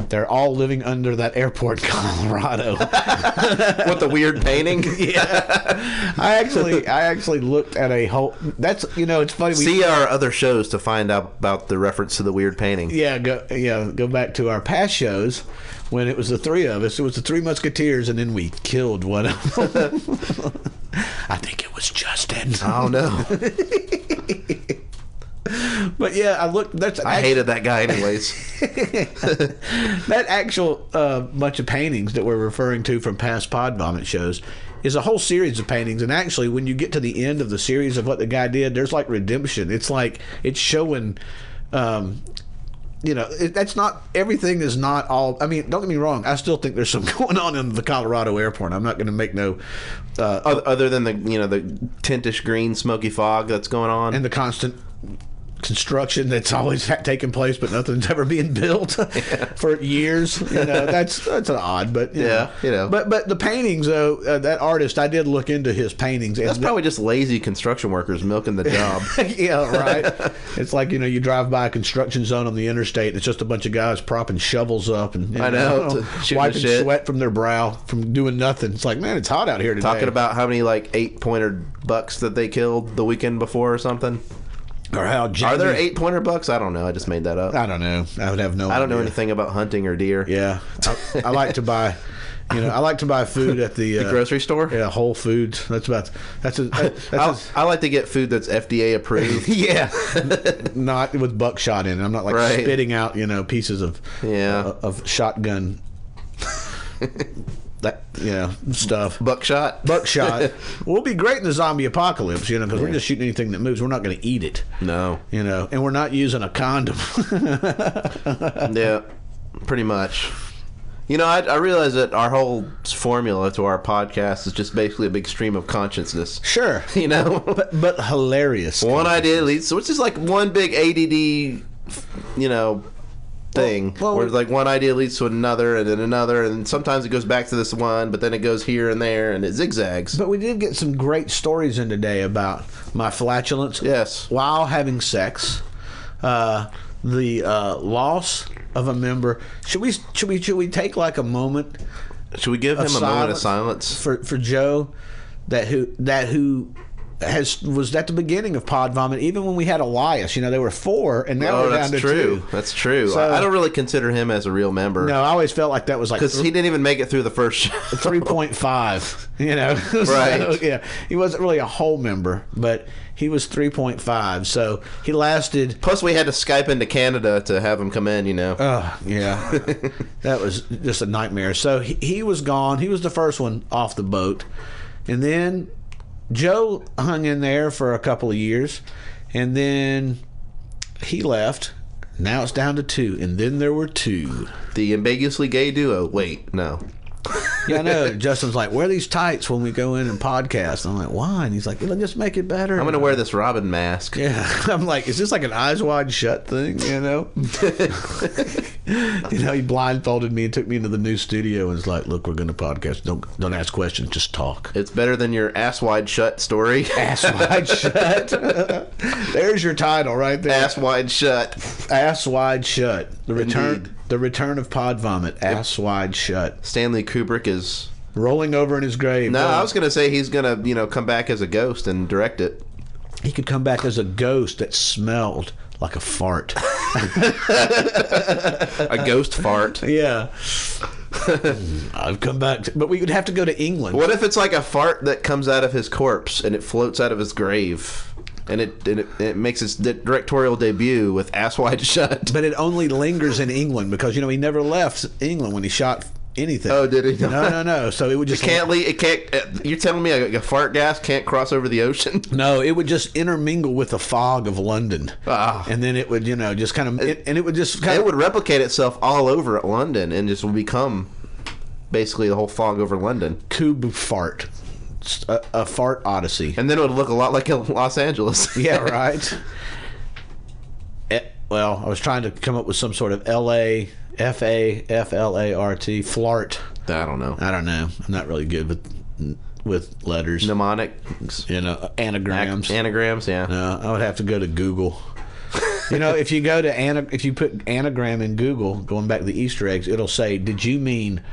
they're all living under that airport in Colorado. With the weird painting? Yeah. I actually looked at a whole... That's, it's funny. See our other shows to find out about the reference to the weird painting. Yeah, go back to our past shows when it was the three of us. It was the Three Musketeers, and then we killed one of them. I think it was Justin. Oh, no. But yeah, I hated that guy anyways. That actual bunch of paintings that we're referring to from past Pod Vomit shows is a whole series of paintings, and actually when you get to the end of the series of what the guy did, there's like redemption. It's like it's showing that's not, everything is not all. I mean, don't get me wrong. I still think there's some going on in the Colorado airport. I'm not going to make no. Other than the tintish green smoky fog that's going on, and the constant construction that's always taking place, but nothing's ever being built for years. That's an odd, but But the paintings, though, that artist, I did look into his paintings. That's probably just lazy construction workers milking the job. Yeah, right. It's like you drive by a construction zone on the interstate. It's just a bunch of guys propping shovels up and wiping sweat from their brow from doing nothing. It's like, man, it's hot out here today. Talking about how many 8-pointer bucks that they killed the weekend before or something. Or how are there 8-pointer bucks? I don't know. I just made that up. I don't know. I would have no idea. I don't know anything about hunting or deer. Yeah, I like to buy. I like to buy food at the grocery store. Yeah, Whole Foods. I like to get food that's FDA approved. Yeah, not with buckshot in it. I'm not spitting out pieces of shotgun. Stuff. Buckshot. We'll be great in the zombie apocalypse, because we're just shooting anything that moves. We're not going to eat it. No. And we're not using a condom. Yeah, pretty much. I realize that our whole formula to our podcast is just basically a big stream of consciousness. Sure. But hilarious. One idea leads, so it's just like one big ADD, thing where one idea leads to another and then another, and sometimes it goes back to this one, but then it goes here and there and it zigzags. But we did get some great stories in today about my flatulence while having sex, the loss of a member. Should we take a moment? Should we give him a moment of silence for Joe, that who was at the beginning of Pod Vomit, even when we had Elias. They were 4, and now we're down to 2. That's true. So, I don't really consider him as a real member. No, I always felt like that was because he didn't even make it through the first show. 3.5. Right. So, he wasn't really a whole member, but he was 3.5. So he lasted. Plus, we had to Skype into Canada to have him come in. Oh, yeah. That was just a nightmare. So he was gone. He was the first one off the boat, and then Joe hung in there for a couple of years, and then he left. Now it's down to 2, and then there were 2. The ambiguously gay duo. Wait, no. Yeah, I know. Justin's like, wear these tights when we go in and podcast. I'm like, why? And he's like, it'll just make it better. I'm going to wear this Robin mask. Yeah. I'm like, is this like an eyes wide shut thing, He blindfolded me and took me into the new studio and was like, look, we're going to podcast. Don't ask questions, just talk. It's better than your ass wide shut story. Ass wide shut. There's your title right there. Ass wide shut. Ass wide shut. The return of Pod Vomit. Ass wide shut. Stanley Kubrick is rolling over in his grave. No, I was going to say he's going to, come back as a ghost and direct it. He could come back as a ghost that smelled like a fart. A ghost fart. Yeah. I've come back but we would have to go to England. What if it's like a fart that comes out of his corpse and it floats out of his grave? And it makes its directorial debut with Ass Wide Shut. But it only lingers in England because, he never left England when he shot anything. Oh, did he? No. So it would just... It can't... You're telling me a fart gas can't cross over the ocean? No, it would just intermingle with the fog of London. Ah. And then it would, just kind of... It would just kind of... It would replicate itself all over London and just will become basically the whole fog over London. Kub fart. A fart odyssey. And then it would look a lot like Los Angeles. Yeah, right. Well, I was trying to come up with some sort of F-A-F-L-A-R-T, flart. I don't know. I'm not really good with letters. Mnemonics. Anagrams. Anagrams, yeah. No, I would have to go to Google. If you go to if you put anagram in Google, going back to the Easter eggs, it'll say, did you mean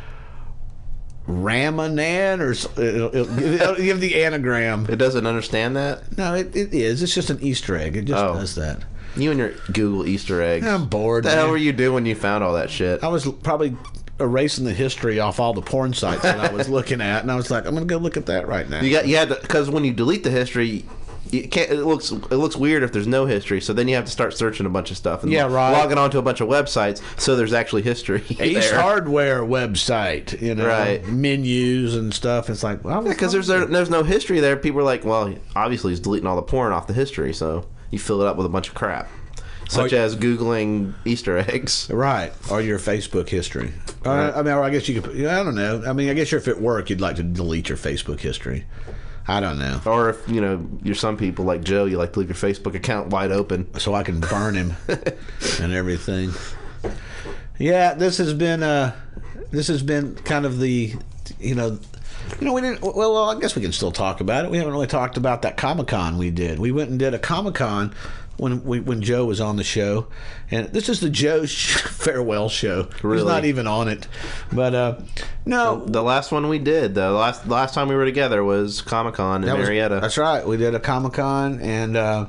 Ramanan, or it'll give the anagram. It doesn't understand that? No, it is. It's just an Easter egg. It just does that. You and your Google Easter eggs. I'm bored. What the hell were you doing when you found all that shit? I was probably erasing the history off all the porn sites that I was looking at, and I was like, I'm going to go look at that right now. You had to, because when you delete the history, you can't. It looks weird if there's no history. So then you have to start searching a bunch of stuff and logging onto a bunch of websites. So there's actually history. Each hardware website, right? Menus and stuff. It's like, well, because there's no history there. People are like, well, obviously he's deleting all the porn off the history, so you fill it up with a bunch of crap. such as Googling Easter eggs. Right, or your Facebook history. I mean, or I guess you could. I don't know. I mean, I guess if at work you'd like to delete your Facebook history. I don't know. Or if you're some people like Joe, you like to leave your Facebook account wide open so I can burn him and everything. Yeah, this has been kind of the we didn't. Well, I guess we can still talk about it. We haven't really talked about that Comic-Con we did. We went and did a Comic-Con when Joe was on the show, and this is the Joe farewell show. Really? He's not even on it, but no. The last one we did, the last time we were together was Comic-Con in Marietta. That's right. We did a Comic-Con, and I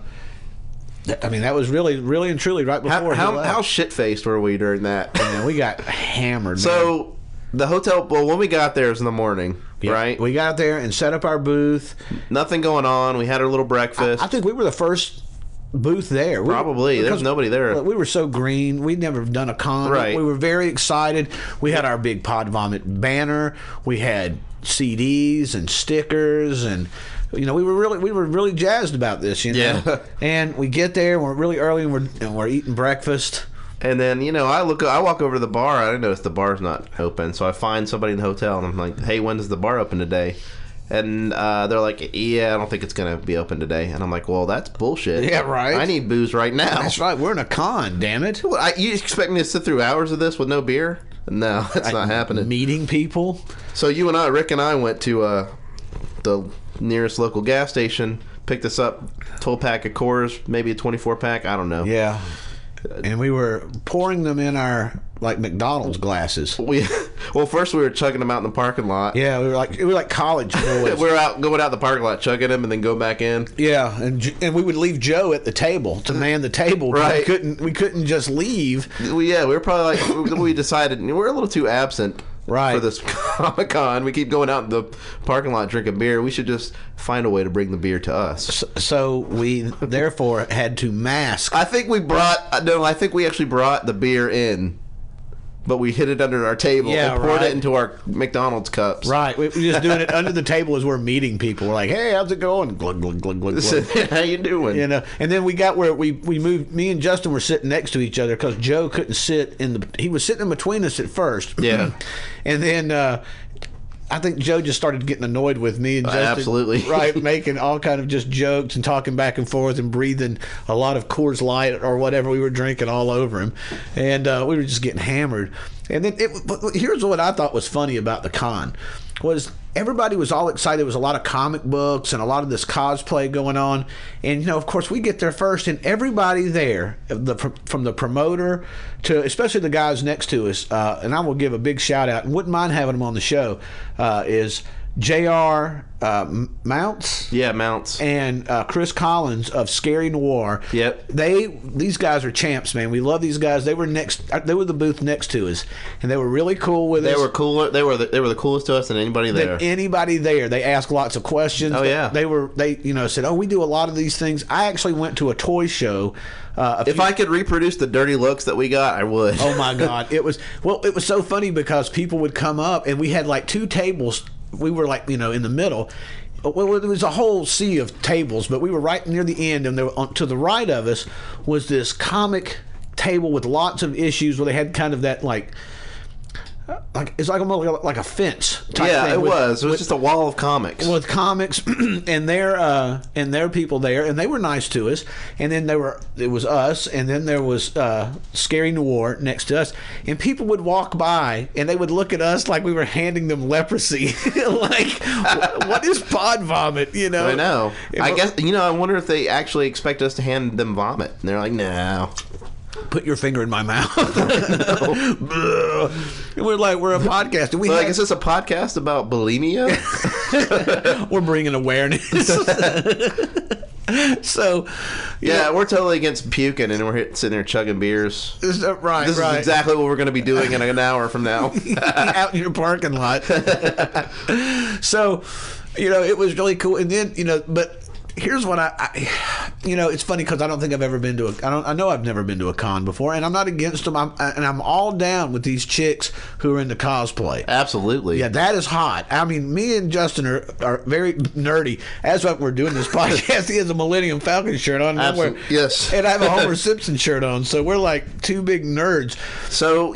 mean that was really and truly right before. How shit faced were we during that? Man, we got hammered. So. Man. The hotel, well, when we got there, it was in the morning, right? We got there and set up our booth. Nothing going on. We had our little breakfast. I think we were the first booth there. Probably. There was nobody there. We were so green. We'd never done a con. Right. We were very excited. We had our big Pod Vomit banner. We had CDs and stickers, and we were really jazzed about this. Yeah. And we get there, and we're really early, and we're eating breakfast. And then, I walk over to the bar. I notice the bar's not open. So I find somebody in the hotel, and I'm like, hey, when is the bar open today? And they're like, yeah, I don't think it's going to be open today. And I'm like, well, that's bullshit. Yeah, right. I need booze right now. That's right. We're in a con, damn it. You expect me to sit through hours of this with no beer? No, that's not happening. Meeting people. So Rick and I went to the nearest local gas station, picked us up 12-pack of Coors, maybe a 24-pack. I don't know. Yeah. And we were pouring them in our McDonald's glasses. First we were chugging them out in the parking lot. Yeah, we were like college boys. We were going out the parking lot chugging them and then go back in. Yeah, and we would leave Joe at the table to man the table. Right. We couldn't just leave. We were probably we decided we're a little too absent. Right. For this Comic-Con, we keep going out in the parking lot drinking beer. We should just find a way to bring the beer to us. So we therefore had to mask. I think we actually brought the beer in, but we hid it under our table and poured it into our McDonald's cups. Right. We were just doing it under the table as we're meeting people. We're like, hey, how's it going? Glug, glug, glug, glug, glug. How you doing? And then we got where we moved. Me and Justin were sitting next to each other because Joe couldn't sit he was sitting in between us at first. Yeah. And then I think Joe just started getting annoyed with me and Justin. Absolutely. Right, making all kind of just jokes and talking back and forth and breathing a lot of Coors Light or whatever we were drinking all over him. And we were just getting hammered. And then here's what I thought was funny about the con was everybody was all excited. There was a lot of comic books and a lot of this cosplay going on. And, of course, we get there first, and everybody there, from the promoter to especially the guys next to us, and I will give a big shout-out, and wouldn't mind having them on the show, is J.R. Mounts. Yeah, Mounts. And Chris Collins of Scary Noir. Yep. These guys are champs, man. We love these guys. They were the booth next to us, and they were really cool with us. They were cooler. They were the coolest to us than anybody there. They asked lots of questions. Oh yeah. They said, oh, we do a lot of these things. I actually went to a toy show. If I could reproduce the dirty looks that we got, I would. Oh my God. It was so funny because people would come up, and we had like two tables. We were in the middle. Well, there was a whole sea of tables, but we were right near the end, and to the right of us was this comic table with lots of issues where they had kind of that it's almost like a fence type thing. It was just a wall of comics with comics and their people there, and they were nice to us. And then it was us, and then there was Scary Noir next to us, and people would walk by and they would look at us like we were handing them leprosy. Like, what is Pod Vomit? I know. I guess I wonder if they actually expect us to hand them vomit, and they're like, no. Put your finger in my mouth. And we're a podcast. Is this a podcast about bulimia? We're bringing awareness. So, we're totally against puking, and we're sitting there chugging beers. Right, this is exactly what we're going to be doing in an hour from now. Out in your parking lot. So, it was really cool. And then, but here's what it's funny because I don't think I've ever been to I know I've never been to a con before, and I'm not against them. I'm all down with these chicks who are into cosplay. Absolutely. Yeah, that is hot. I mean, me and Justin are very nerdy. As we're doing this podcast, he has a Millennium Falcon shirt on. Absolutely. Yes. And I have a Homer Simpson shirt on, so we're like two big nerds. So,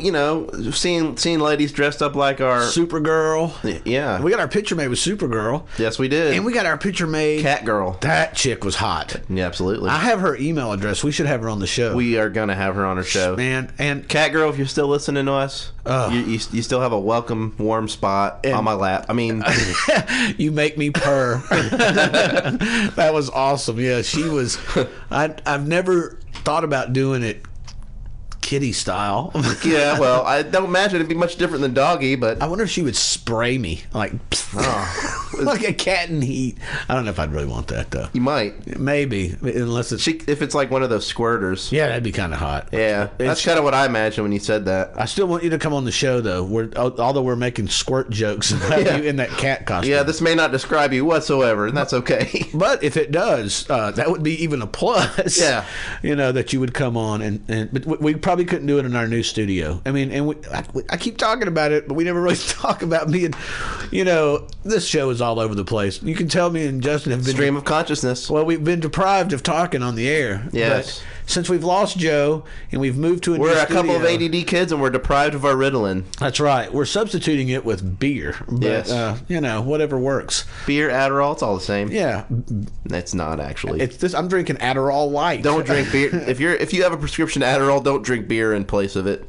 seeing ladies dressed up like our Supergirl. Yeah. We got our picture made with Supergirl. Yes, we did. And we got our picture made. Catgirl. That chick was hot. Yeah, absolutely. I have her email address. We should have her on the show. We are going to have her on our show. Man, and Catgirl, if you're still listening to us, you still have a welcome, warm spot on my lap. I mean, you make me purr. That was awesome. Yeah, she was. I've never thought about doing it kitty style. Yeah, well, I don't imagine it'd be much different than doggy, but I wonder if she would spray me like like a cat in heat. I don't know if I'd really want that though. You might. Maybe, unless it's if it's like one of those squirters. Yeah, that'd be kind of hot. Yeah, that's kind of what I imagined when you said that. I still want you to come on the show though. Although we're making squirt jokes about you in that cat costume. Yeah, this may not describe you whatsoever, and that's okay. But if it does, that would be even a plus. Yeah, that you would come on but we probably couldn't do it in our new studio. I mean, and I keep talking about it, but we never really talk about me. And this show is all over the place. You can tell me and Justin have been stream of consciousness. Well, we've been deprived of talking on the air. Yes. But since we've lost Joe and we've moved to a new studio, couple of ADD kids and we're deprived of our Ritalin. That's right. We're substituting it with beer. But, yes. Whatever works. Beer, Adderall, it's all the same. Yeah. It's not actually. I'm drinking Adderall Light. Don't drink beer. If you have a prescription Adderall, don't drink beer in place of it.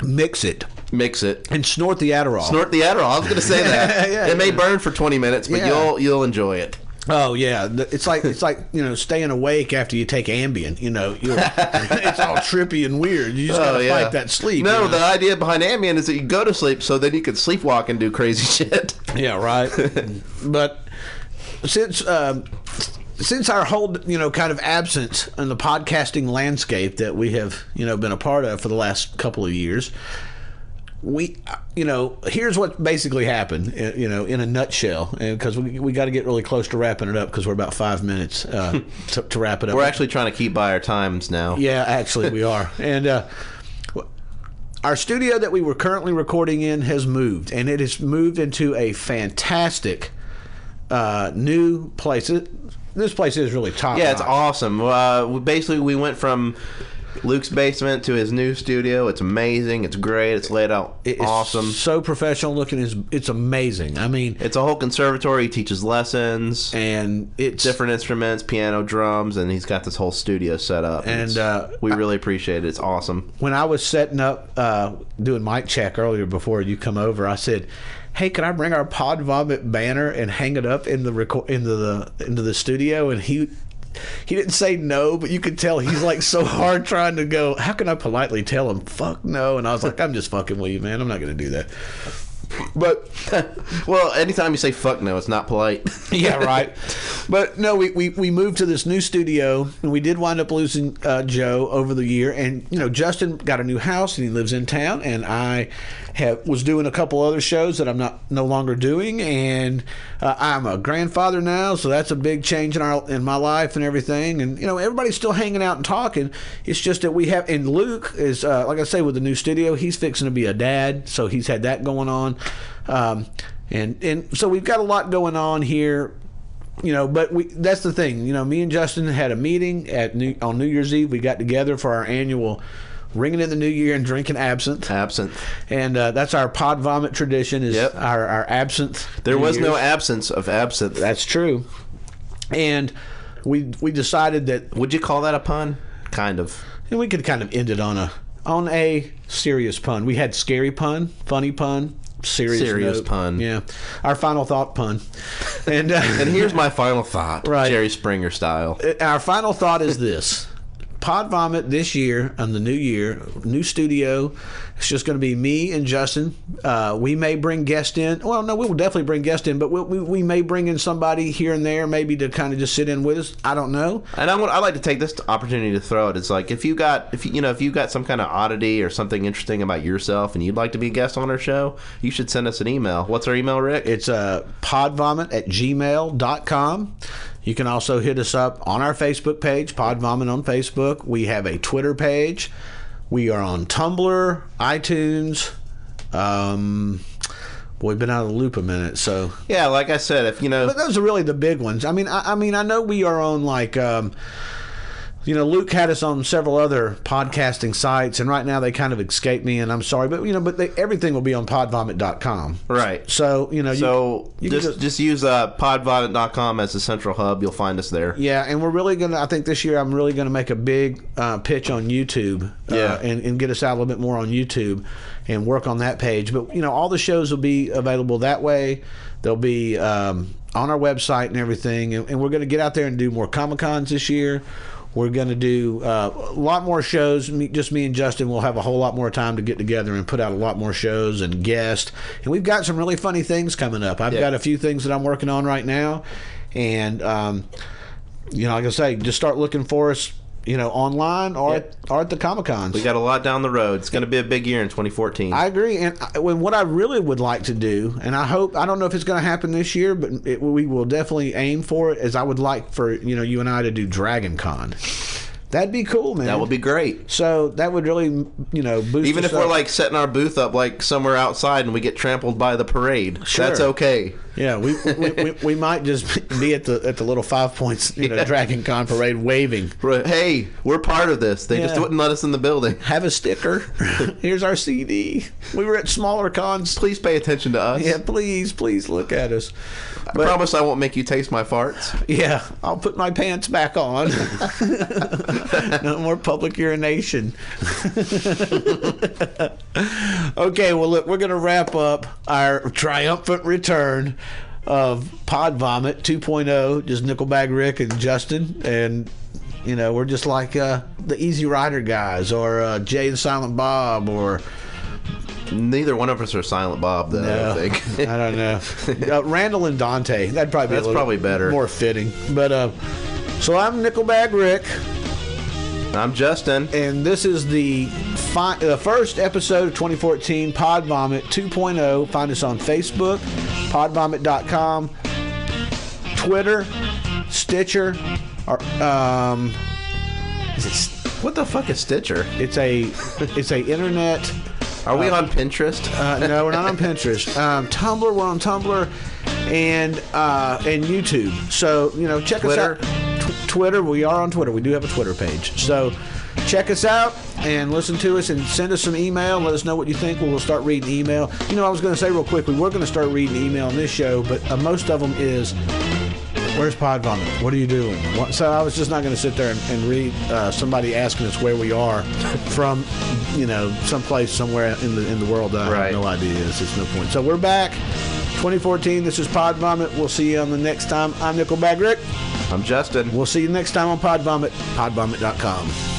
Mix it. And snort the Adderall. Snort the Adderall. I was going to say that. It may burn for 20 minutes, but you'll enjoy it. Oh yeah, it's like staying awake after you take Ambien. It's all trippy and weird. You just gotta fight that sleep. No, the idea behind Ambien is that you go to sleep so then you can sleepwalk and do crazy shit. Yeah, right. But since our whole kind of absence in the podcasting landscape that we have been a part of for the last couple of years, we here's what basically happened in a nutshell, because we got to get really close to wrapping it up because we're about 5 minutes to wrap it up. We're actually trying to keep by our times now. Yeah, actually we are. And our studio that we were currently recording in has moved, and it has moved into a fantastic new place. This place is really top notch. It's awesome. We went from Luke's basement to his new studio. It's amazing. It's great. It's laid out awesome. So professional looking. It's amazing. I mean, it's a whole conservatory. He teaches lessons, and it's different instruments, piano, drums, and he's got this whole studio set up. And we really appreciate it. It's awesome. When I was setting up, doing mic check earlier before you come over, I said, "Hey, can I bring our Pod Vomit banner and hang it up in into the studio?" And he didn't say no, but you could tell he's like so hard trying to go, how can I politely tell him fuck no? And I was like, I'm just fucking with you, man. I'm not going to do that. But well, anytime you say fuck no, it's not polite. Yeah, right. But no, we moved to this new studio, and we did wind up losing Joe over the year. And Justin got a new house, and he lives in town, and I was doing a couple other shows that I'm no longer doing, and I'm a grandfather now, so that's a big change in my life and everything. And everybody's still hanging out and talking. It's just that we have, and Luke is like I say, with the new studio, he's fixing to be a dad, so he's had that going on. And so we've got a lot going on here, but that's the thing. Me and Justin had a meeting on New Year's Eve. We got together for our annual ringing in the new year and drinking absinthe. And that's our Pod Vomit tradition, is our absinthe. There was no absence of absinthe. That's true. And we decided that, would you call that a pun? Kind of. And we could kind of end it on a serious pun. We had scary pun, funny pun, serious pun. Yeah. Our final thought pun. And and here's my final thought, right, Jerry Springer style. Our final thought is this. Pod Vomit this year, on the new year, new studio. It's just going to be me and Justin. We may bring guests in. Well, no, we will definitely bring guests in, but we may bring in somebody here and there, maybe to kind of just sit in with us. I don't know. And I like to take this opportunity to throw it. It's like if you got some kind of oddity or something interesting about yourself and you'd like to be a guest on our show, you should send us an email. What's our email, Rick? It's podvomit@gmail.com. You can also hit us up on our Facebook page, Pod Vomit on Facebook. We have a Twitter page. We are on Tumblr, iTunes. We've been out of the loop a minute, so yeah. Like I said, if you know, but those are really the big ones. I mean, I know we are on like. Luke had us on several other podcasting sites, and right now they kind of escape me, and I'm sorry, but everything will be on podvomit.com. Right. So, you just use podvomit.com as the central hub. You'll find us there. Yeah, and we're really going to, I think this year I'm really going to make a big pitch on YouTube and get us out a little bit more on YouTube and work on that page. But, all the shows will be available that way. They'll be on our website and everything, and we're going to get out there and do more Comic-Cons this year. We're going to do a lot more shows. Just me and Justin will have a whole lot more time to get together and put out a lot more shows and guests. And we've got some really funny things coming up. I've got a few things that I'm working on right now. And, like I say, just start looking for us, online or at the Comic-Cons. We got a lot down the road. It's going to be a big year in 2014. I agree. And what I really would like to do, and I don't know if it's going to happen this year, but we will definitely aim for it, is I would like for, you and I to do Dragon Con. That'd be cool, man. That would be great. So that would really, boost even us if we're up. like setting our booth up like somewhere outside and we get trampled by the parade. Sure. That's okay. Yeah, we might just be at the little 5 Points, Dragon Con parade waving. Hey, we're part of this. They just wouldn't let us in the building. Have a sticker. Here's our CD. We were at smaller cons. Please pay attention to us. Yeah, please look at us. I promise I won't make you taste my farts. Yeah, I'll put my pants back on. No more public urination. Okay, well, look, we're going to wrap up our triumphant return of Pod Vomit 2.0, just Nickelbag Rick and Justin. And, we're just like the Easy Rider guys or Jay and Silent Bob or... Neither one of us are Silent Bob, though. No, I think. I don't know. Randall and Dante. That'd probably be probably better, more fitting. But so I'm Nickelbag Rick. I'm Justin, and this is the first episode of 2014 Pod Vomit 2.0. Find us on Facebook, podvomit.com, Twitter, Stitcher, or what the fuck is Stitcher? It's a internet. Are we on Pinterest? No, we're not on Pinterest. Tumblr, we're on Tumblr, and YouTube. So check us out. Twitter, we are on Twitter. We do have a Twitter page. So check us out and listen to us and send us some email. Let us know what you think. We'll start reading email. I was going to say real quick, we were going to start reading email on this show, but most of them is, where's Pod Vomit? What are you doing? So I was just not going to sit there and read somebody asking us where we are from, someplace somewhere in the world that I have no idea. It's no point. So we're back. 2014, this is Pod Vomit. We'll see you on the next time. I'm Nickelbag Rick. I'm Justin. We'll see you next time on Pod Vomit, podvomit.com.